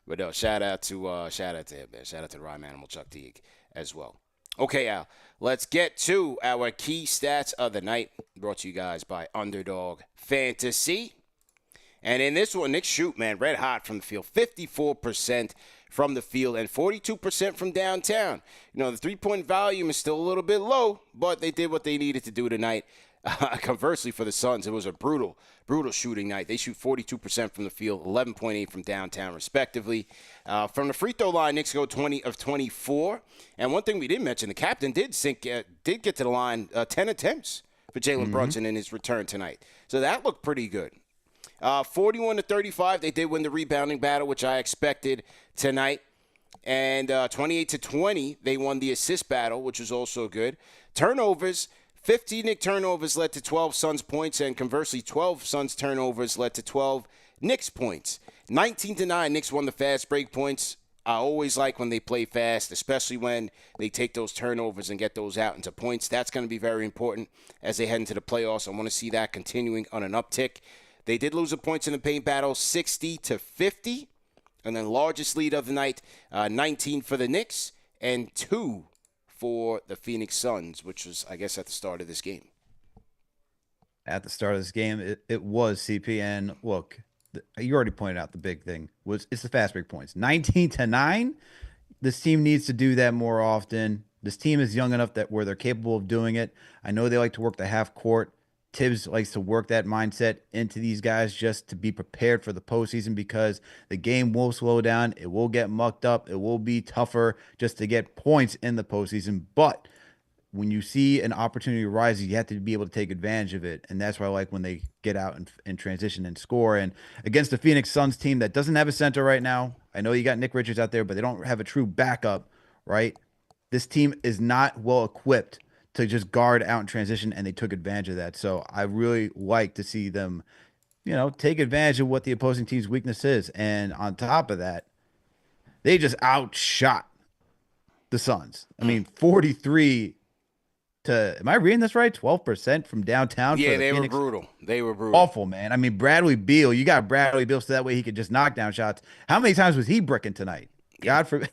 But no, shout out to him, man. Shout out to the rhyme animal Chuck D as well. Okay, Al, let's get to our key stats of the night, brought to you guys by Underdog Fantasy. And in this one, Nick shoot, man, red hot from the field, 54% from the field and 42% from downtown. You know, the three-point volume is still a little bit low, but they did what they needed to do tonight. Conversely, for the Suns, it was a brutal shooting night. They shoot 42% from the field, 11.8 from downtown, respectively. From the free throw line, Knicks go 20 of 24. And one thing we didn't mention, the captain did get to the line 10 attempts for Jalen Brunson in his return tonight. So that looked pretty good. 41 to 35, they did win the rebounding battle, which I expected tonight. And 28 to 20, they won the assist battle, which was also good. Turnovers. 15 Knicks turnovers led to 12 Suns points, and conversely, 12 Suns turnovers led to 12 Knicks points. 19-9, Knicks won the fast break points. I always like when they play fast, especially when they take those turnovers and get those out into points. That's going to be very important as they head into the playoffs. I want to see that continuing on an uptick. They did lose the points in the paint battle, 60 to 50, and then largest lead of the night, 19 for the Knicks and 2 for the Phoenix Suns, which was, I guess, at the start of this game. At the start of this game, it was CP. And look, you already pointed out the big thing was it's the fast break points. 19-9. This team needs to do that more often. This team is young enough that where they're capable of doing it. I know they like to work the half court. Tibbs likes to work that mindset into these guys just to be prepared for the postseason because the game will slow down. It will get mucked up. It will be tougher just to get points in the postseason. But when you see an opportunity rise, you have to be able to take advantage of it. And that's why I like when they get out and transition and score. And against the Phoenix Suns team that doesn't have a center right now, I know you got Nick Richards out there, but they don't have a true backup, right? This team is not well equipped to just guard out and transition, and they took advantage of that. So I really like to see them, take advantage of what the opposing team's weakness is. And on top of that, they just outshot the Suns. I mean, 43 to, am I reading this right? 12% from downtown. Yeah, they Phoenix. were brutal. They were brutal. Awful, man. I mean, Bradley Beal, you got Bradley Beal so that way he could just knock down shots. How many times was he bricking tonight? God forbid.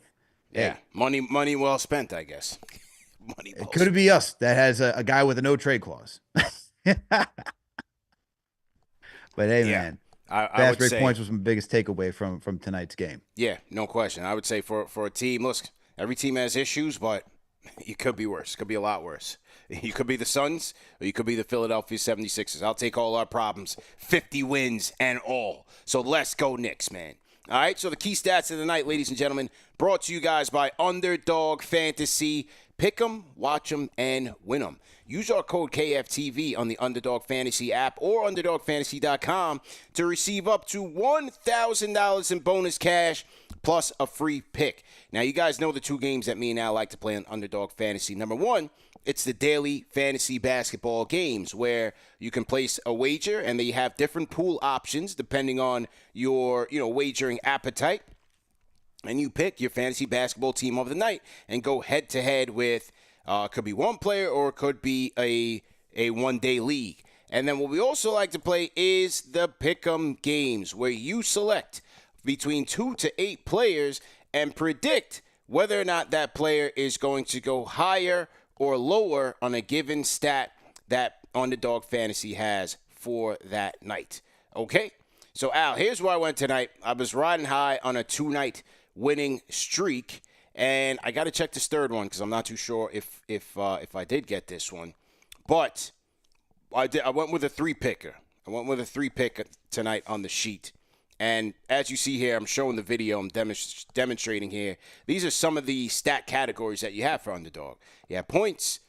Yeah, hey. Money well spent, I guess. It could be us that has a guy with a no trade clause. But hey, man, fast break points was my biggest takeaway from tonight's game. Yeah, no question. I would say for a team, look, every team has issues, but it could be worse. It could be a lot worse. You could be the Suns, or you could be the Philadelphia 76ers. I'll take all our problems, 50 wins and all. So let's go Knicks, man. All right, so the key stats of the night, ladies and gentlemen, brought to you guys by Underdog Fantasy. Pick 'em, watch 'em, and win 'em. Use our code KFTV on the Underdog Fantasy app or UnderdogFantasy.com to receive up to $1,000 in bonus cash plus a free pick. Now, you guys know the two games that me and Al like to play on Underdog Fantasy. Number one, it's the daily fantasy basketball games where you can place a wager and they have different pool options depending on your, wagering appetite. And you pick your fantasy basketball team of the night and go head-to-head with, could be one player or it could be a one-day league. And then what we also like to play is the Pick'em games, where you select between 2 to 8 players and predict whether or not that player is going to go higher or lower on a given stat that Underdog Fantasy has for that night. Okay? So, Al, here's where I went tonight. I was riding high on a 2-night winning streak, and I got to check this third one because I'm not too sure if I did get this one. But I went with a 3-picker. I went with a 3-picker tonight on the sheet. And as you see here, I'm showing the video. I'm demonstrating here. These are some of the stat categories that you have for Underdog. You have points,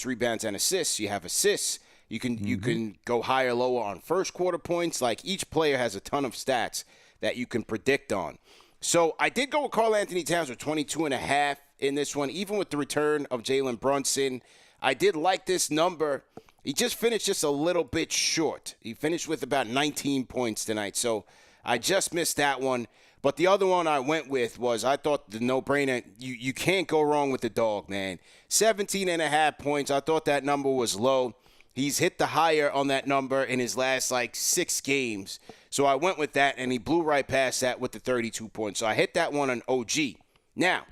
rebounds, and assists. You have assists. You can go higher, lower on first quarter points. Like, each player has a ton of stats that you can predict on. So I did go with Karl Anthony Towns with 22.5 in this one, even with the return of Jalen Brunson. I did like this number. He just finished just a little bit short. He finished with about 19 points tonight, so I just missed that one. But the other one I went with was, I thought the no-brainer, you can't go wrong with the dog, man. 17.5 points. I thought that number was low. He's hit the higher on that number in his last, 6 games. So I went with that, and he blew right past that with the 32 points. So I hit that one on OG. Now,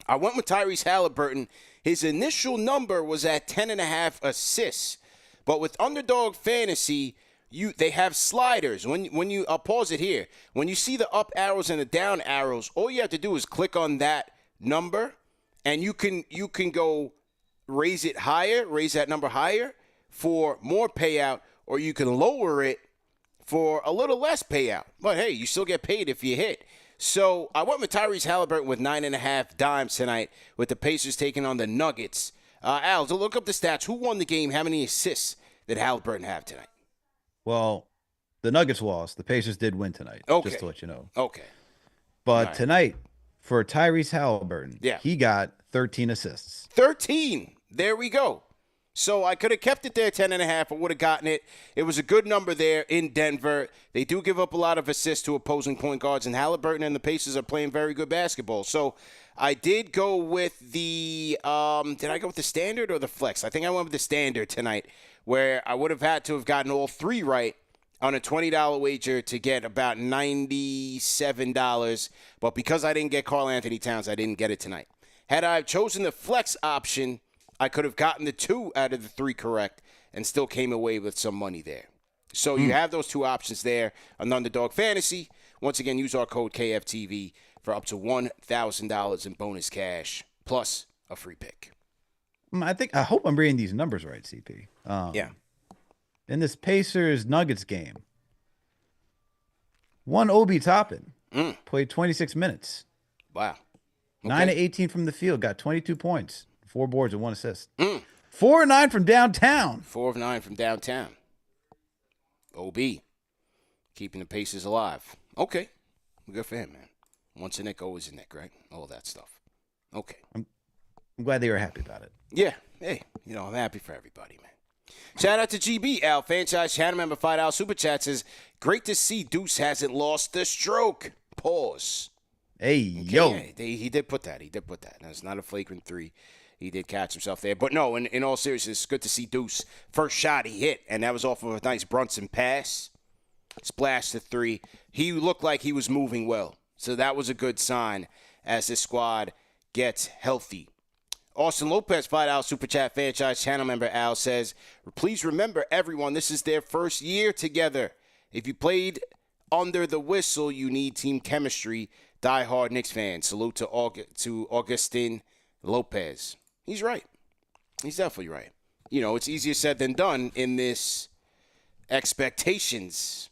I went with Tyrese Halliburton. His initial number was at 10.5 assists. But with Underdog Fantasy, they have sliders. When you I'll pause it here. When you see the up arrows and the down arrows, all you have to do is click on that number, and you can go raise that number higher for more payout, or you can lower it for a little less payout. But, hey, you still get paid if you hit. So I went with Tyrese Halliburton with 9.5 dimes tonight with the Pacers taking on the Nuggets. Al, to look up the stats, who won the game? How many assists did Halliburton have tonight? Well, the Nuggets lost. The Pacers did win tonight, just to let you know. Okay. But tonight, for Tyrese Halliburton, he got 13 assists. 13. There we go. So I could have kept it there 10.5. I would have gotten it. It was a good number there in Denver. They do give up a lot of assists to opposing point guards, and Halliburton and the Pacers are playing very good basketball. So I did go with the did I go with the standard or the flex? I think I went with the standard tonight, where I would have had to have gotten all three right on a $20 wager to get about $97. But because I didn't get Karl Anthony Towns, I didn't get it tonight. Had I chosen the flex option, I could have gotten the 2 out of the 3 correct and still came away with some money there. So you have those 2 options there on Underdog Fantasy. Once again, use our code KFTV for up to $1,000 in bonus cash plus a free pick. I hope I'm reading these numbers right, CP. Yeah. In this Pacers-Nuggets game, one Obi Toppin played 26 minutes. Wow. Okay. 9 of 18 from the field, got 22 points. 4 boards and 1 assist. 4 of 9 from downtown. 4 of 9 from downtown. OB. Keeping the Pacers alive. Okay. Good for him, man. Once a Nick, always a Nick, right? All that stuff. Okay. I'm glad they were happy about it. Yeah. Hey, I'm happy for everybody, man. Shout out to GB, Al. Franchise channel member $5 Super Chat says, great to see Deuce hasn't lost the stroke. Pause. Hey, yo. Yeah, he did put that. Now, it's not a flagrant 3. He did catch himself there. But no, in all seriousness, it's good to see Deuce. First shot he hit, and that was off of a nice Brunson pass. Splash to 3. He looked like he was moving well. So that was a good sign as this squad gets healthy. Austin Lopez, $5 Super Chat franchise channel member Al says, please remember, everyone, this is their first year together. If you played under the whistle, you need team chemistry. Die hard Knicks fan. Salute to Augustin Lopez. He's right. He's definitely right. It's easier said than done in this expectations,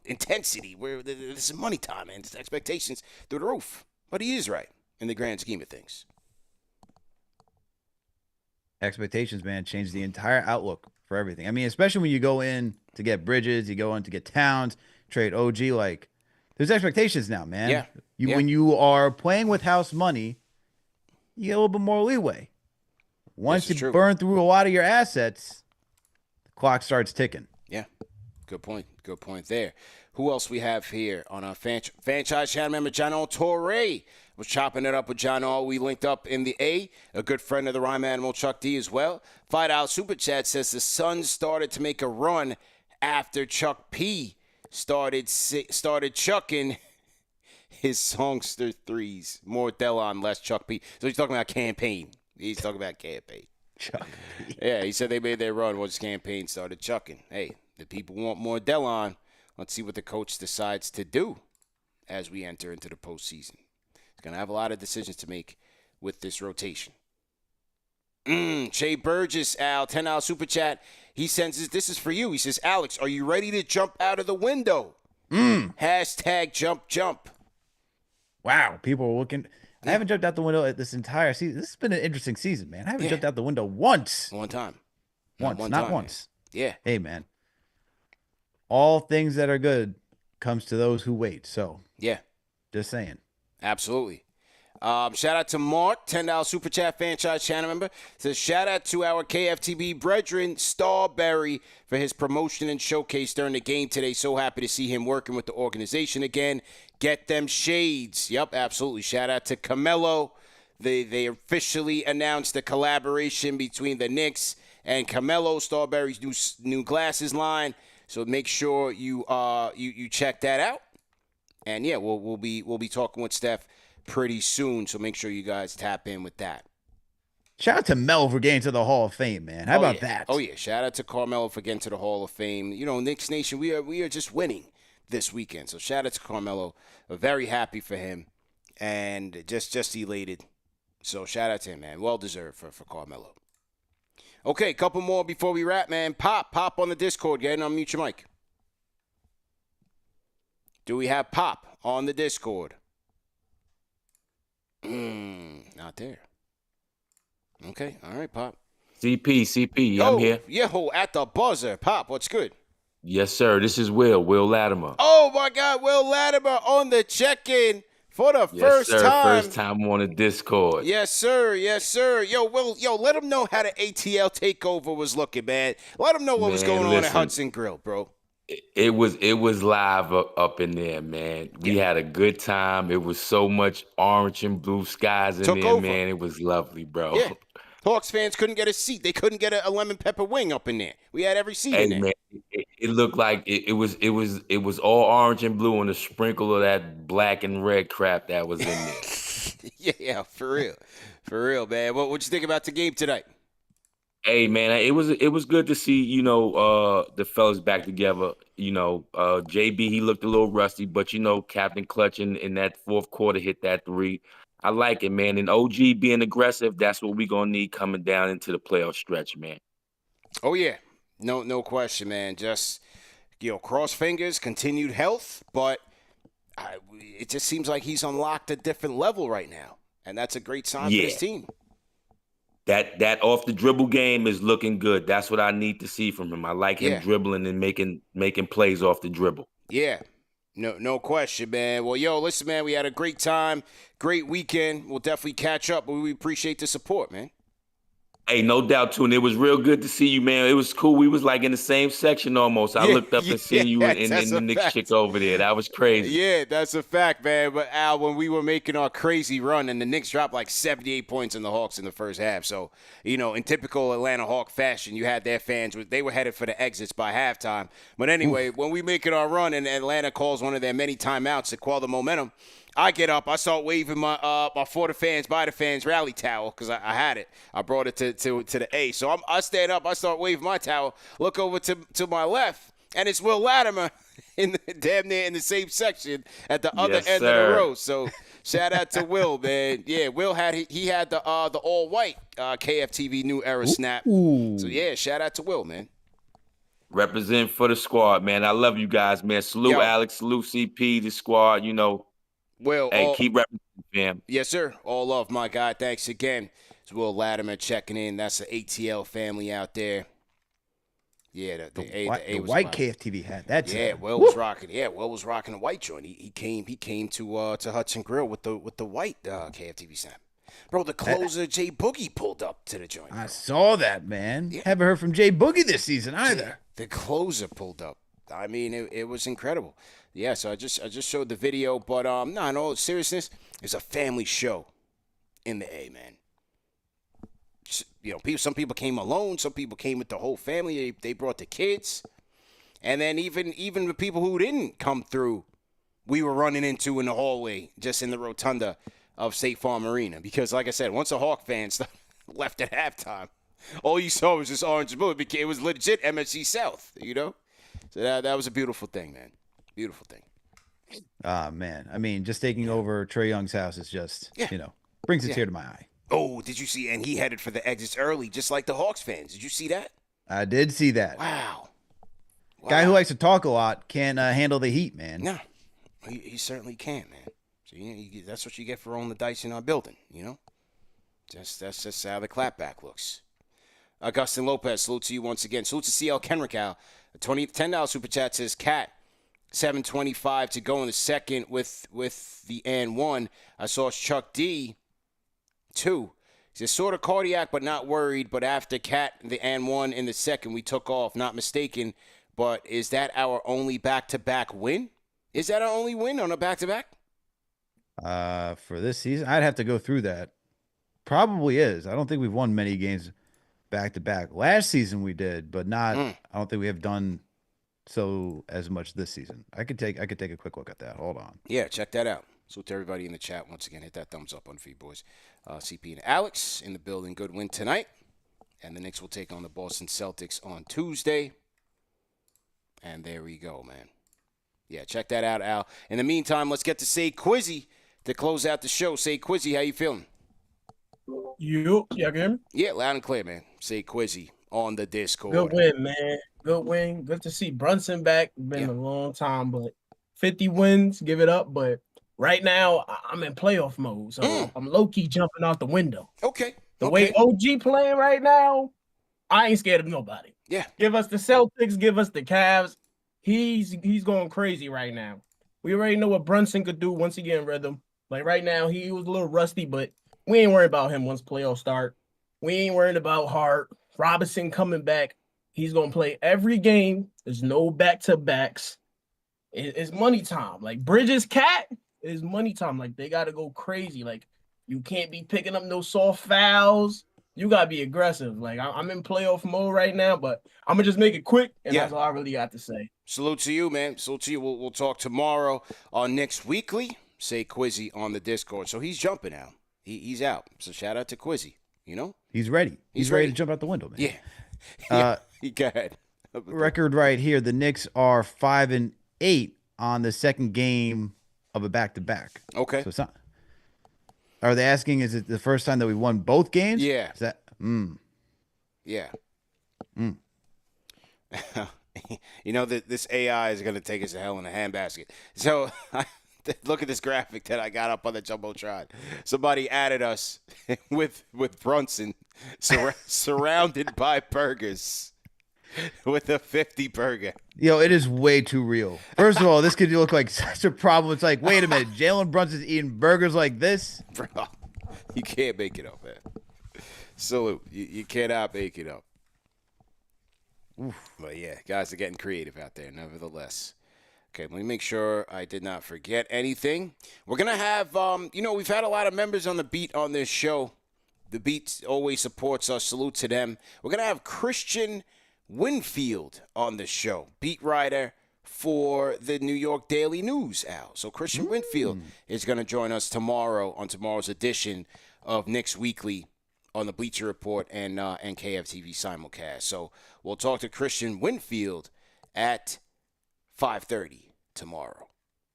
intensity, where this is money time, and expectations through the roof. But he is right in the grand scheme of things. Expectations, man, change the entire outlook for everything. I mean, especially when you go in to get Bridges, you go in to get Towns, trade OG, there's expectations now, man. Yeah. When you are playing with house money, you get a little bit more leeway. Once you burn through a lot of your assets, the clock starts ticking. Yeah. Good point. Good point there. Who else we have here on our franchise channel member? John Torre was chopping it up with John All. We linked up in the A. A good friend of the Rhyme Animal, Chuck D, as well. $5 Super Chat says the Suns started to make a run after Chuck P started chucking his songster threes. More Delon, less Chuck P. So he's talking about campaign. He's talking about campaign. Chuck P. Yeah, he said they made their run once campaign started chucking. Hey, the people want more Delon. Let's see what the coach decides to do as we enter into the postseason. He's going to have a lot of decisions to make with this rotation. Shea Burgess, Al, $10 Super Chat. He sends this is for you. He says, Alex, are you ready to jump out of the window? Hashtag jump. Wow, people are looking. I haven't jumped out the window this entire season. This has been an interesting season, man. I haven't jumped out the window once. One time. Not once. Man. Yeah. Hey, man. All things that are good comes to those who wait. So, yeah. Just saying. Absolutely. Shout out to Mark, $10 Super Chat franchise channel member. Says, shout out to our KFTV brethren, Starberry, for his promotion and showcase during the game today. So happy to see him working with the organization again. Get them shades. Yep, absolutely. Shout out to Camelo. They officially announced the collaboration between the Knicks and Camelo, Starberry's new glasses line. So make sure you check that out. And yeah, we'll be talking with Steph pretty soon, so make sure you guys tap in with that. Shout out to Melo for getting to the Hall of Fame, man. How about that? Oh yeah, shout out to Carmelo for getting to the Hall of Fame. Knicks Nation, we are just winning this weekend. So shout out to Carmelo. We're very happy for him and just elated. So shout out to him, man. Well deserved for Carmelo. Okay, couple more before we wrap, man. Pop on the Discord. Go ahead and unmute your mic. Do we have Pop on the Discord? Not there. Okay, all right, Pop. CP, I'm here. Yo, at the buzzer. Pop, what's good? Yes, sir. This is Will Latimer. Oh, my God, Will Latimer on the check-in for the first time. First time on the Discord. Yes, sir. Yes, sir. Yo, Will, let them know how the ATL takeover was looking, man. Let them know what was going on at Hudson Grill, bro. It was live up in there, man. We had a good time. It was so much orange and blue skies in there, man. It was lovely, bro. Yeah. Hawks fans couldn't get a seat. They couldn't get a lemon pepper wing up in there. We had every seat in there. Man, it looked like it was all orange and blue and a sprinkle of that black and red crap that was in there. Yeah, for real, man. What you think about the game tonight? Hey, man, it was good to see, the fellas back together. JB, he looked a little rusty, but, Captain Clutch in that fourth quarter hit that three. I like it, man. And OG being aggressive, that's what we're going to need coming down into the playoff stretch, man. Oh, yeah. No question, man. Just, cross fingers, continued health, but it just seems like he's unlocked a different level right now, and that's a great sign for his team. That off the dribble game is looking good. That's what I need to see from him. I like him dribbling and making plays off the dribble. Yeah. No question, man. Well, listen, man, we had a great time, great weekend. We'll definitely catch up, but we appreciate the support, man. Hey, no doubt, too. And it was real good to see you, man. It was cool. We was like in the same section almost. I looked up and seen you and the Knicks chick over there. That was crazy. Yeah, that's a fact, man. But, Al, when we were making our crazy run and the Knicks dropped like 78 points in the Hawks in the first half. So, in typical Atlanta Hawk fashion, you had their fans. They were headed for the exits by halftime. But anyway, when we making our run and Atlanta calls one of their many timeouts to quell the momentum, I get up. I start waving my for the fans, by the fans rally towel because I had it. I brought it to the A. So I stand up. I start waving my towel. Look over to my left, and it's Will Latimer damn near in the same section at the other end of the row. So shout out to Will, man. Yeah, Will had the all white KFTV New Era snap. So yeah, shout out to Will, man. Represent for the squad, man. I love you guys, man. Salute Alex, salute CP, the squad. Well, hey, keep representing, fam. Yes, sir. All love, my guy. Thanks again. It's Will Latimer checking in. That's the ATL family out there. Yeah, the white KFTV hat. That's Will was rocking. Yeah, Will was rocking the white joint. He came to Hudson Grill with the white KFTV snap. Bro, the closer Jay Boogie pulled up to the joint. I saw that, man. Yeah. Haven't heard from Jay Boogie this season either. The closer pulled up. I mean, it was incredible. Yeah, so I just showed the video, but in all seriousness, it's a family show in the A, man. Some people came alone, some people came with the whole family. They brought the kids, and then even the people who didn't come through, we were running into in the hallway, just in the rotunda of State Farm Arena. Because, like I said, once the Hawk fans left at halftime, all you saw was just orange and blue. It was legit MSG South, So that was a beautiful thing, man. Beautiful thing. Man. I mean, just taking over Trae Young's house is just, brings a tear to my eye. Oh, did you see? And he headed for the exits early, just like the Hawks fans. Did you see that? I did see that. Wow. Guy who likes to talk a lot can't handle the heat, man. No, he certainly can't, man. So that's what you get for rolling the dice in our building, That's just how the clapback looks. Augustin Lopez, salute to you once again. Salute to CL Kenrick, Al. $10 super chat says, Cat, 7:25 to go in the second with the and one. I saw Chuck D, 2. He says, sort of cardiac, but not worried. But after Cat, the and one in the second, we took off. Not mistaken. But is that our only back-to-back win? Is that our only win on a back-to-back? For this season, I'd have to go through that. Probably is. I don't think we've won many games back-to-back. Last season we did, but not. I don't think we have done so as much this season. I could take a quick look at that. Hold on. Yeah, check that out. So to everybody in the chat, once again, hit that thumbs up on Feed Boys. CP and Alex in the building. Good win tonight. And the Knicks will take on the Boston Celtics on Tuesday. And there we go, man. Yeah, check that out, Al. In the meantime, let's get to Say Quizzy to close out the show. Say Quizzy, how you feeling? You can hear me? Yeah, loud and clear, man. Say Quizzy on the Discord. Good win, man. Good win. Good to see Brunson back. Been a long time, but 50 wins, give it up. But right now, I'm in playoff mode, so I'm low-key jumping out the window. Okay. The way OG playing right now, I ain't scared of nobody. Yeah. Give us the Celtics, give us the Cavs. He's going crazy right now. We already know what Brunson could do once he get in rhythm. Like right now, he was a little rusty, but we ain't worried about him once playoffs start. We ain't worried about Hart. Robinson coming back. He's going to play every game. There's no back-to-backs. It's money time. Like Bridges Cat is money time. Like they got to go crazy. Like you can't be picking up no soft fouls. You got to be aggressive. Like I'm in playoff mode right now, but I'm going to just make it quick, and that's all I really got to say. Salute to you, man. Salute to you. We'll talk tomorrow on Knicks Weekly. Say Quizzy on the Discord. So he's jumping now. He's out. So shout out to Quizzy. You know? He's ready. He's ready to jump out the window, man. Yeah. Go ahead. Record right here. The Knicks are 5-8 on the second game of a back-to-back. Okay. So it's not. Are they asking, is it the first time that we won both games? Yeah. Is that? Yeah. You know that this AI is going to take us to hell in a handbasket. So look at this graphic that I got up on the Jumbotron. Somebody added us with Brunson surrounded by burgers with a 50 burger. Yo, it is way too real. First of all, this could look like such a problem. It's like, wait a minute, Jalen Brunson's eating burgers like this? Bro, you can't make it up, man. Salute. You cannot make it up. Oof. But yeah, guys are getting creative out there, nevertheless. Okay, let me make sure I did not forget anything. We're going to have, we've had a lot of members on the beat on this show. The beat always supports us. Salute to them. We're going to have Christian Winfield on the show, beat writer for the New York Daily News, Al. So Christian Winfield is going to join us tomorrow on tomorrow's edition of Knicks Weekly on the Bleacher Report and KFTV simulcast. So we'll talk to Christian Winfield at 5:30 tomorrow.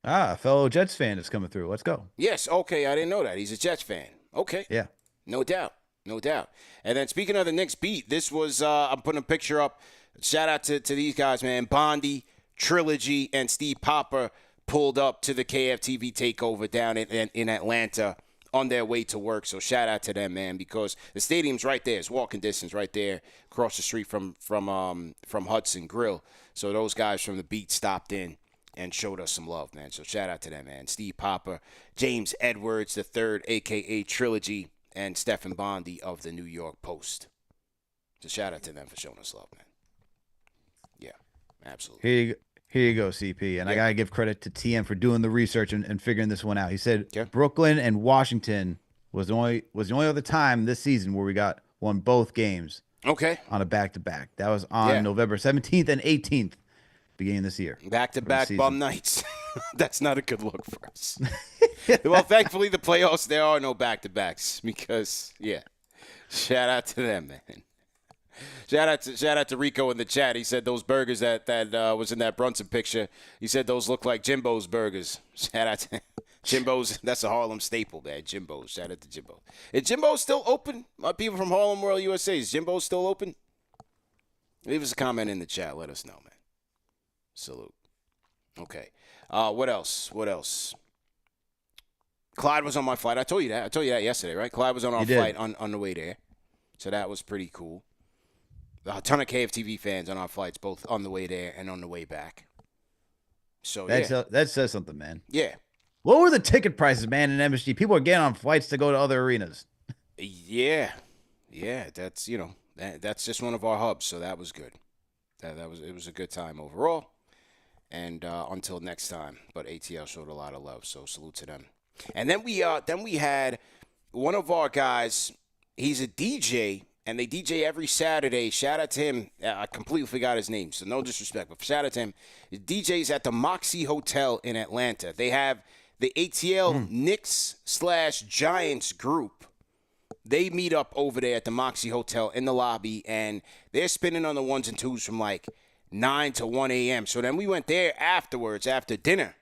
A fellow Jets fan is coming through. Let's go. Yes, okay, I didn't know that. He's a Jets fan. Okay. Yeah. No doubt. And then speaking of the Knicks beat, this was, I'm putting a picture up. Shout out to these guys, man. Bondi, Trilogy, and Steve Popper pulled up to the KFTV takeover down in Atlanta on their way to work. So shout out to them, man, because the stadium's right there. It's walking distance right there across the street from Hudson Grill. So those guys from the beat stopped in and showed us some love, man. So shout out to them, man. Steve Popper, James Edwards III, a.k.a. Trilogy, and Stephen Bondi of the New York Post. So shout out to them for showing us love, man. Yeah, absolutely. Here you go, CP. And I got to give credit to TM for doing the research and figuring this one out. He said Brooklyn and Washington was the only other time this season where we won both games. Okay. On a back-to-back. That was on November 17th and 18th, beginning this year. Back-to-back bum nights. That's not a good look for us. Well, thankfully, the playoffs, there are no back-to-backs because, shout out to them, man. Shout out to Rico in the chat. He said those burgers that was in that Brunson picture, he said those look like Jimbo's burgers. Shout out to Jimbo's. That's a Harlem staple, man. Jimbo's. Shout out to Jimbo. Is Jimbo still open? My people from Harlem World USA, is Jimbo still open? Leave us a comment in the chat. Let us know, man. Salute. Okay. What else? Clyde was on my flight. I told you that yesterday, right? Clyde was on our flight on the way there. So that was pretty cool. A ton of KFTV fans on our flights, both on the way there and on the way back. So, that says something, man. Yeah. What were the ticket prices, man, in MSG? People are getting on flights to go to other arenas. Yeah. That's that's just one of our hubs, so that was good. It was a good time overall. And until next time, but ATL showed a lot of love, so salute to them. And then we had one of our guys. He's a DJ, and they DJ every Saturday. Shout out to him. I completely forgot his name, so no disrespect, but shout out to him. He DJs at the Moxie Hotel in Atlanta. They have the ATL Knicks/Giants group. They meet up over there at the Moxie Hotel in the lobby, and they're spinning on the ones and twos from like 9 to 1 a.m. So then we went there afterwards, after dinner,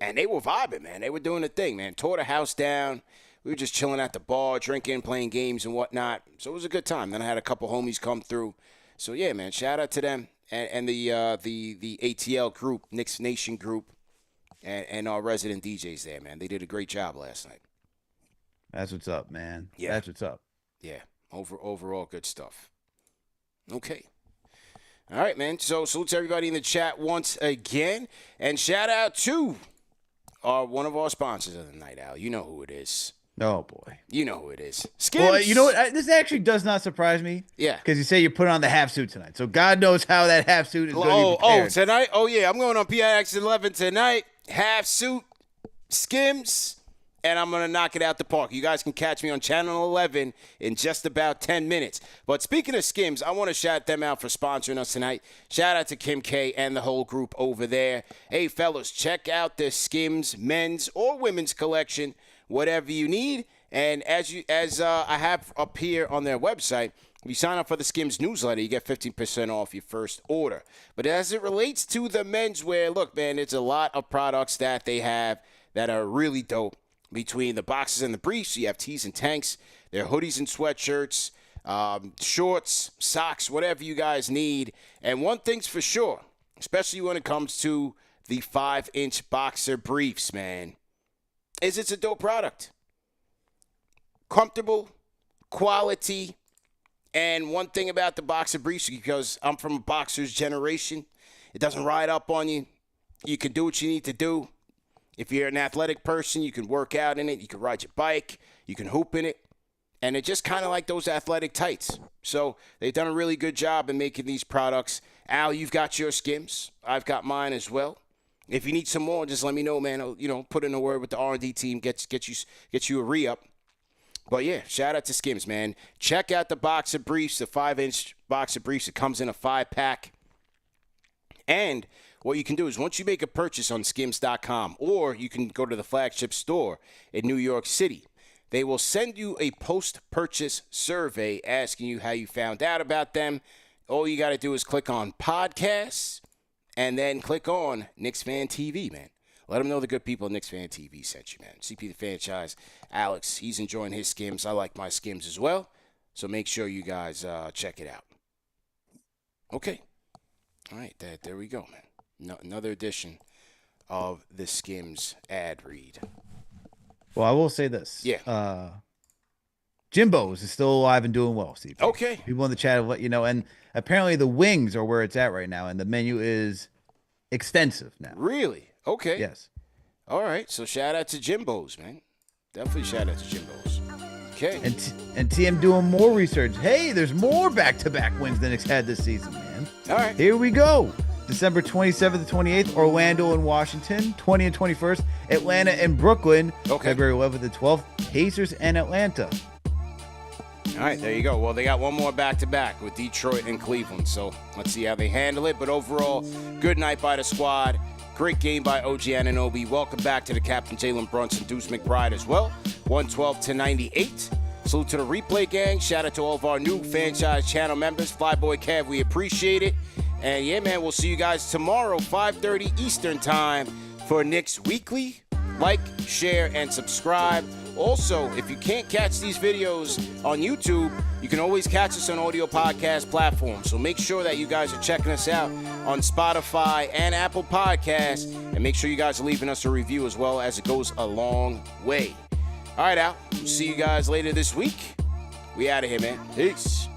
and they were vibing, man. They were doing the thing, man. Tore the house down. we were just chilling at the bar, drinking, playing games and whatnot. So it was a good time. Then I had a couple homies come through. So yeah, man, shout out to them and the ATL group, Knicks Nation group, and our resident DJs there, man. They did a great job last night. That's what's up, man. Yeah. That's what's up. Yeah, overall good stuff. Okay. All right, man. So salute to everybody in the chat once again. And shout out to one of our sponsors of the night, Al. You know who it is. Oh, boy. You know who it is. Skims. Well, you know what? This actually does not surprise me. Yeah. Because you say you put on the half suit tonight. So God knows how that half suit is going to be prepared. Oh, tonight? Oh, yeah. I'm going on PIX 11 tonight. Half suit, Skims. And I'm going to knock it out the park. You guys can catch me on Channel 11 in just about 10 minutes. But speaking of Skims, I want to shout them out for sponsoring us tonight. Shout out to Kim K and the whole group over there. Hey, fellas, check out the Skims men's or women's collection, whatever you need. And as I have up here on their website, if you sign up for the Skims newsletter, you get 15% off your first order. But as it relates to the menswear, look, man, it's a lot of products that they have that are really dope. Between the boxes and the briefs, you have tees and tanks, there are hoodies and sweatshirts, shorts, socks, whatever you guys need. And one thing's for sure, especially when it comes to the 5-inch boxer briefs, man, is it's a dope product. Comfortable, quality, and one thing about the boxer briefs, because I'm from a boxer's generation, it doesn't ride up on you. You can do what you need to do. If you're an athletic person, you can work out in it. You can ride your bike. You can hoop in it. And it's just kind of like those athletic tights. So they've done a really good job in making these products. Al, you've got your Skims. I've got mine as well. If you need some more, just let me know, man. You know, put in a word with the R&D team. Get you a re-up. But, yeah, shout out to Skims, man. Check out the boxer briefs, the 5-inch boxer briefs. It comes in a 5-pack. And what you can do is once you make a purchase on skims.com, or you can go to the flagship store in New York City, they will send you a post-purchase survey asking you how you found out about them. All you got to do is click on podcasts and then click on Knicks Fan TV, man. Let them know the good people at Knicks Fan TV sent you, man. CP the franchise, Alex, he's enjoying his Skims. I like my Skims as well. So make sure you guys check it out. Okay. All right, there we go, man. Another edition of the Skims ad read. Well, I will say this. Yeah. Jimbo's is still alive and doing well, Steve. Okay. People in the chat have let you know. And apparently the wings are where it's at right now. And the menu is extensive now. Really? Okay. Yes. All right. So shout out to Jimbo's, man. Definitely shout out to Jimbo's. Okay. And TM doing more research. Hey, there's more back-to-back wins than it's had this season, man. All right. Here we go. December 27th and 28th, Orlando and Washington. 20 and 21st, Atlanta and Brooklyn. Okay. February 11th and 12th, Pacers and Atlanta. All right, there you go. Well, they got one more back-to-back with Detroit and Cleveland, so let's see how they handle it. But overall, good night by the squad. Great game by OG Anunoby. Welcome back to the captain, Jalen Brunson, Deuce McBride as well. 112-98. Salute to the replay gang. Shout out to all of our new franchise channel members. Fly Boy Kev, we appreciate it. And yeah, man, we'll see you guys tomorrow, 5:30 Eastern time for Knicks Weekly. Like, share, and subscribe. Also, if you can't catch these videos on YouTube, you can always catch us on audio podcast platforms. So make sure that you guys are checking us out on Spotify and Apple Podcasts. And make sure you guys are leaving us a review as well, as it goes a long way. All right, Al. See you guys later this week. We out of here, man. Peace.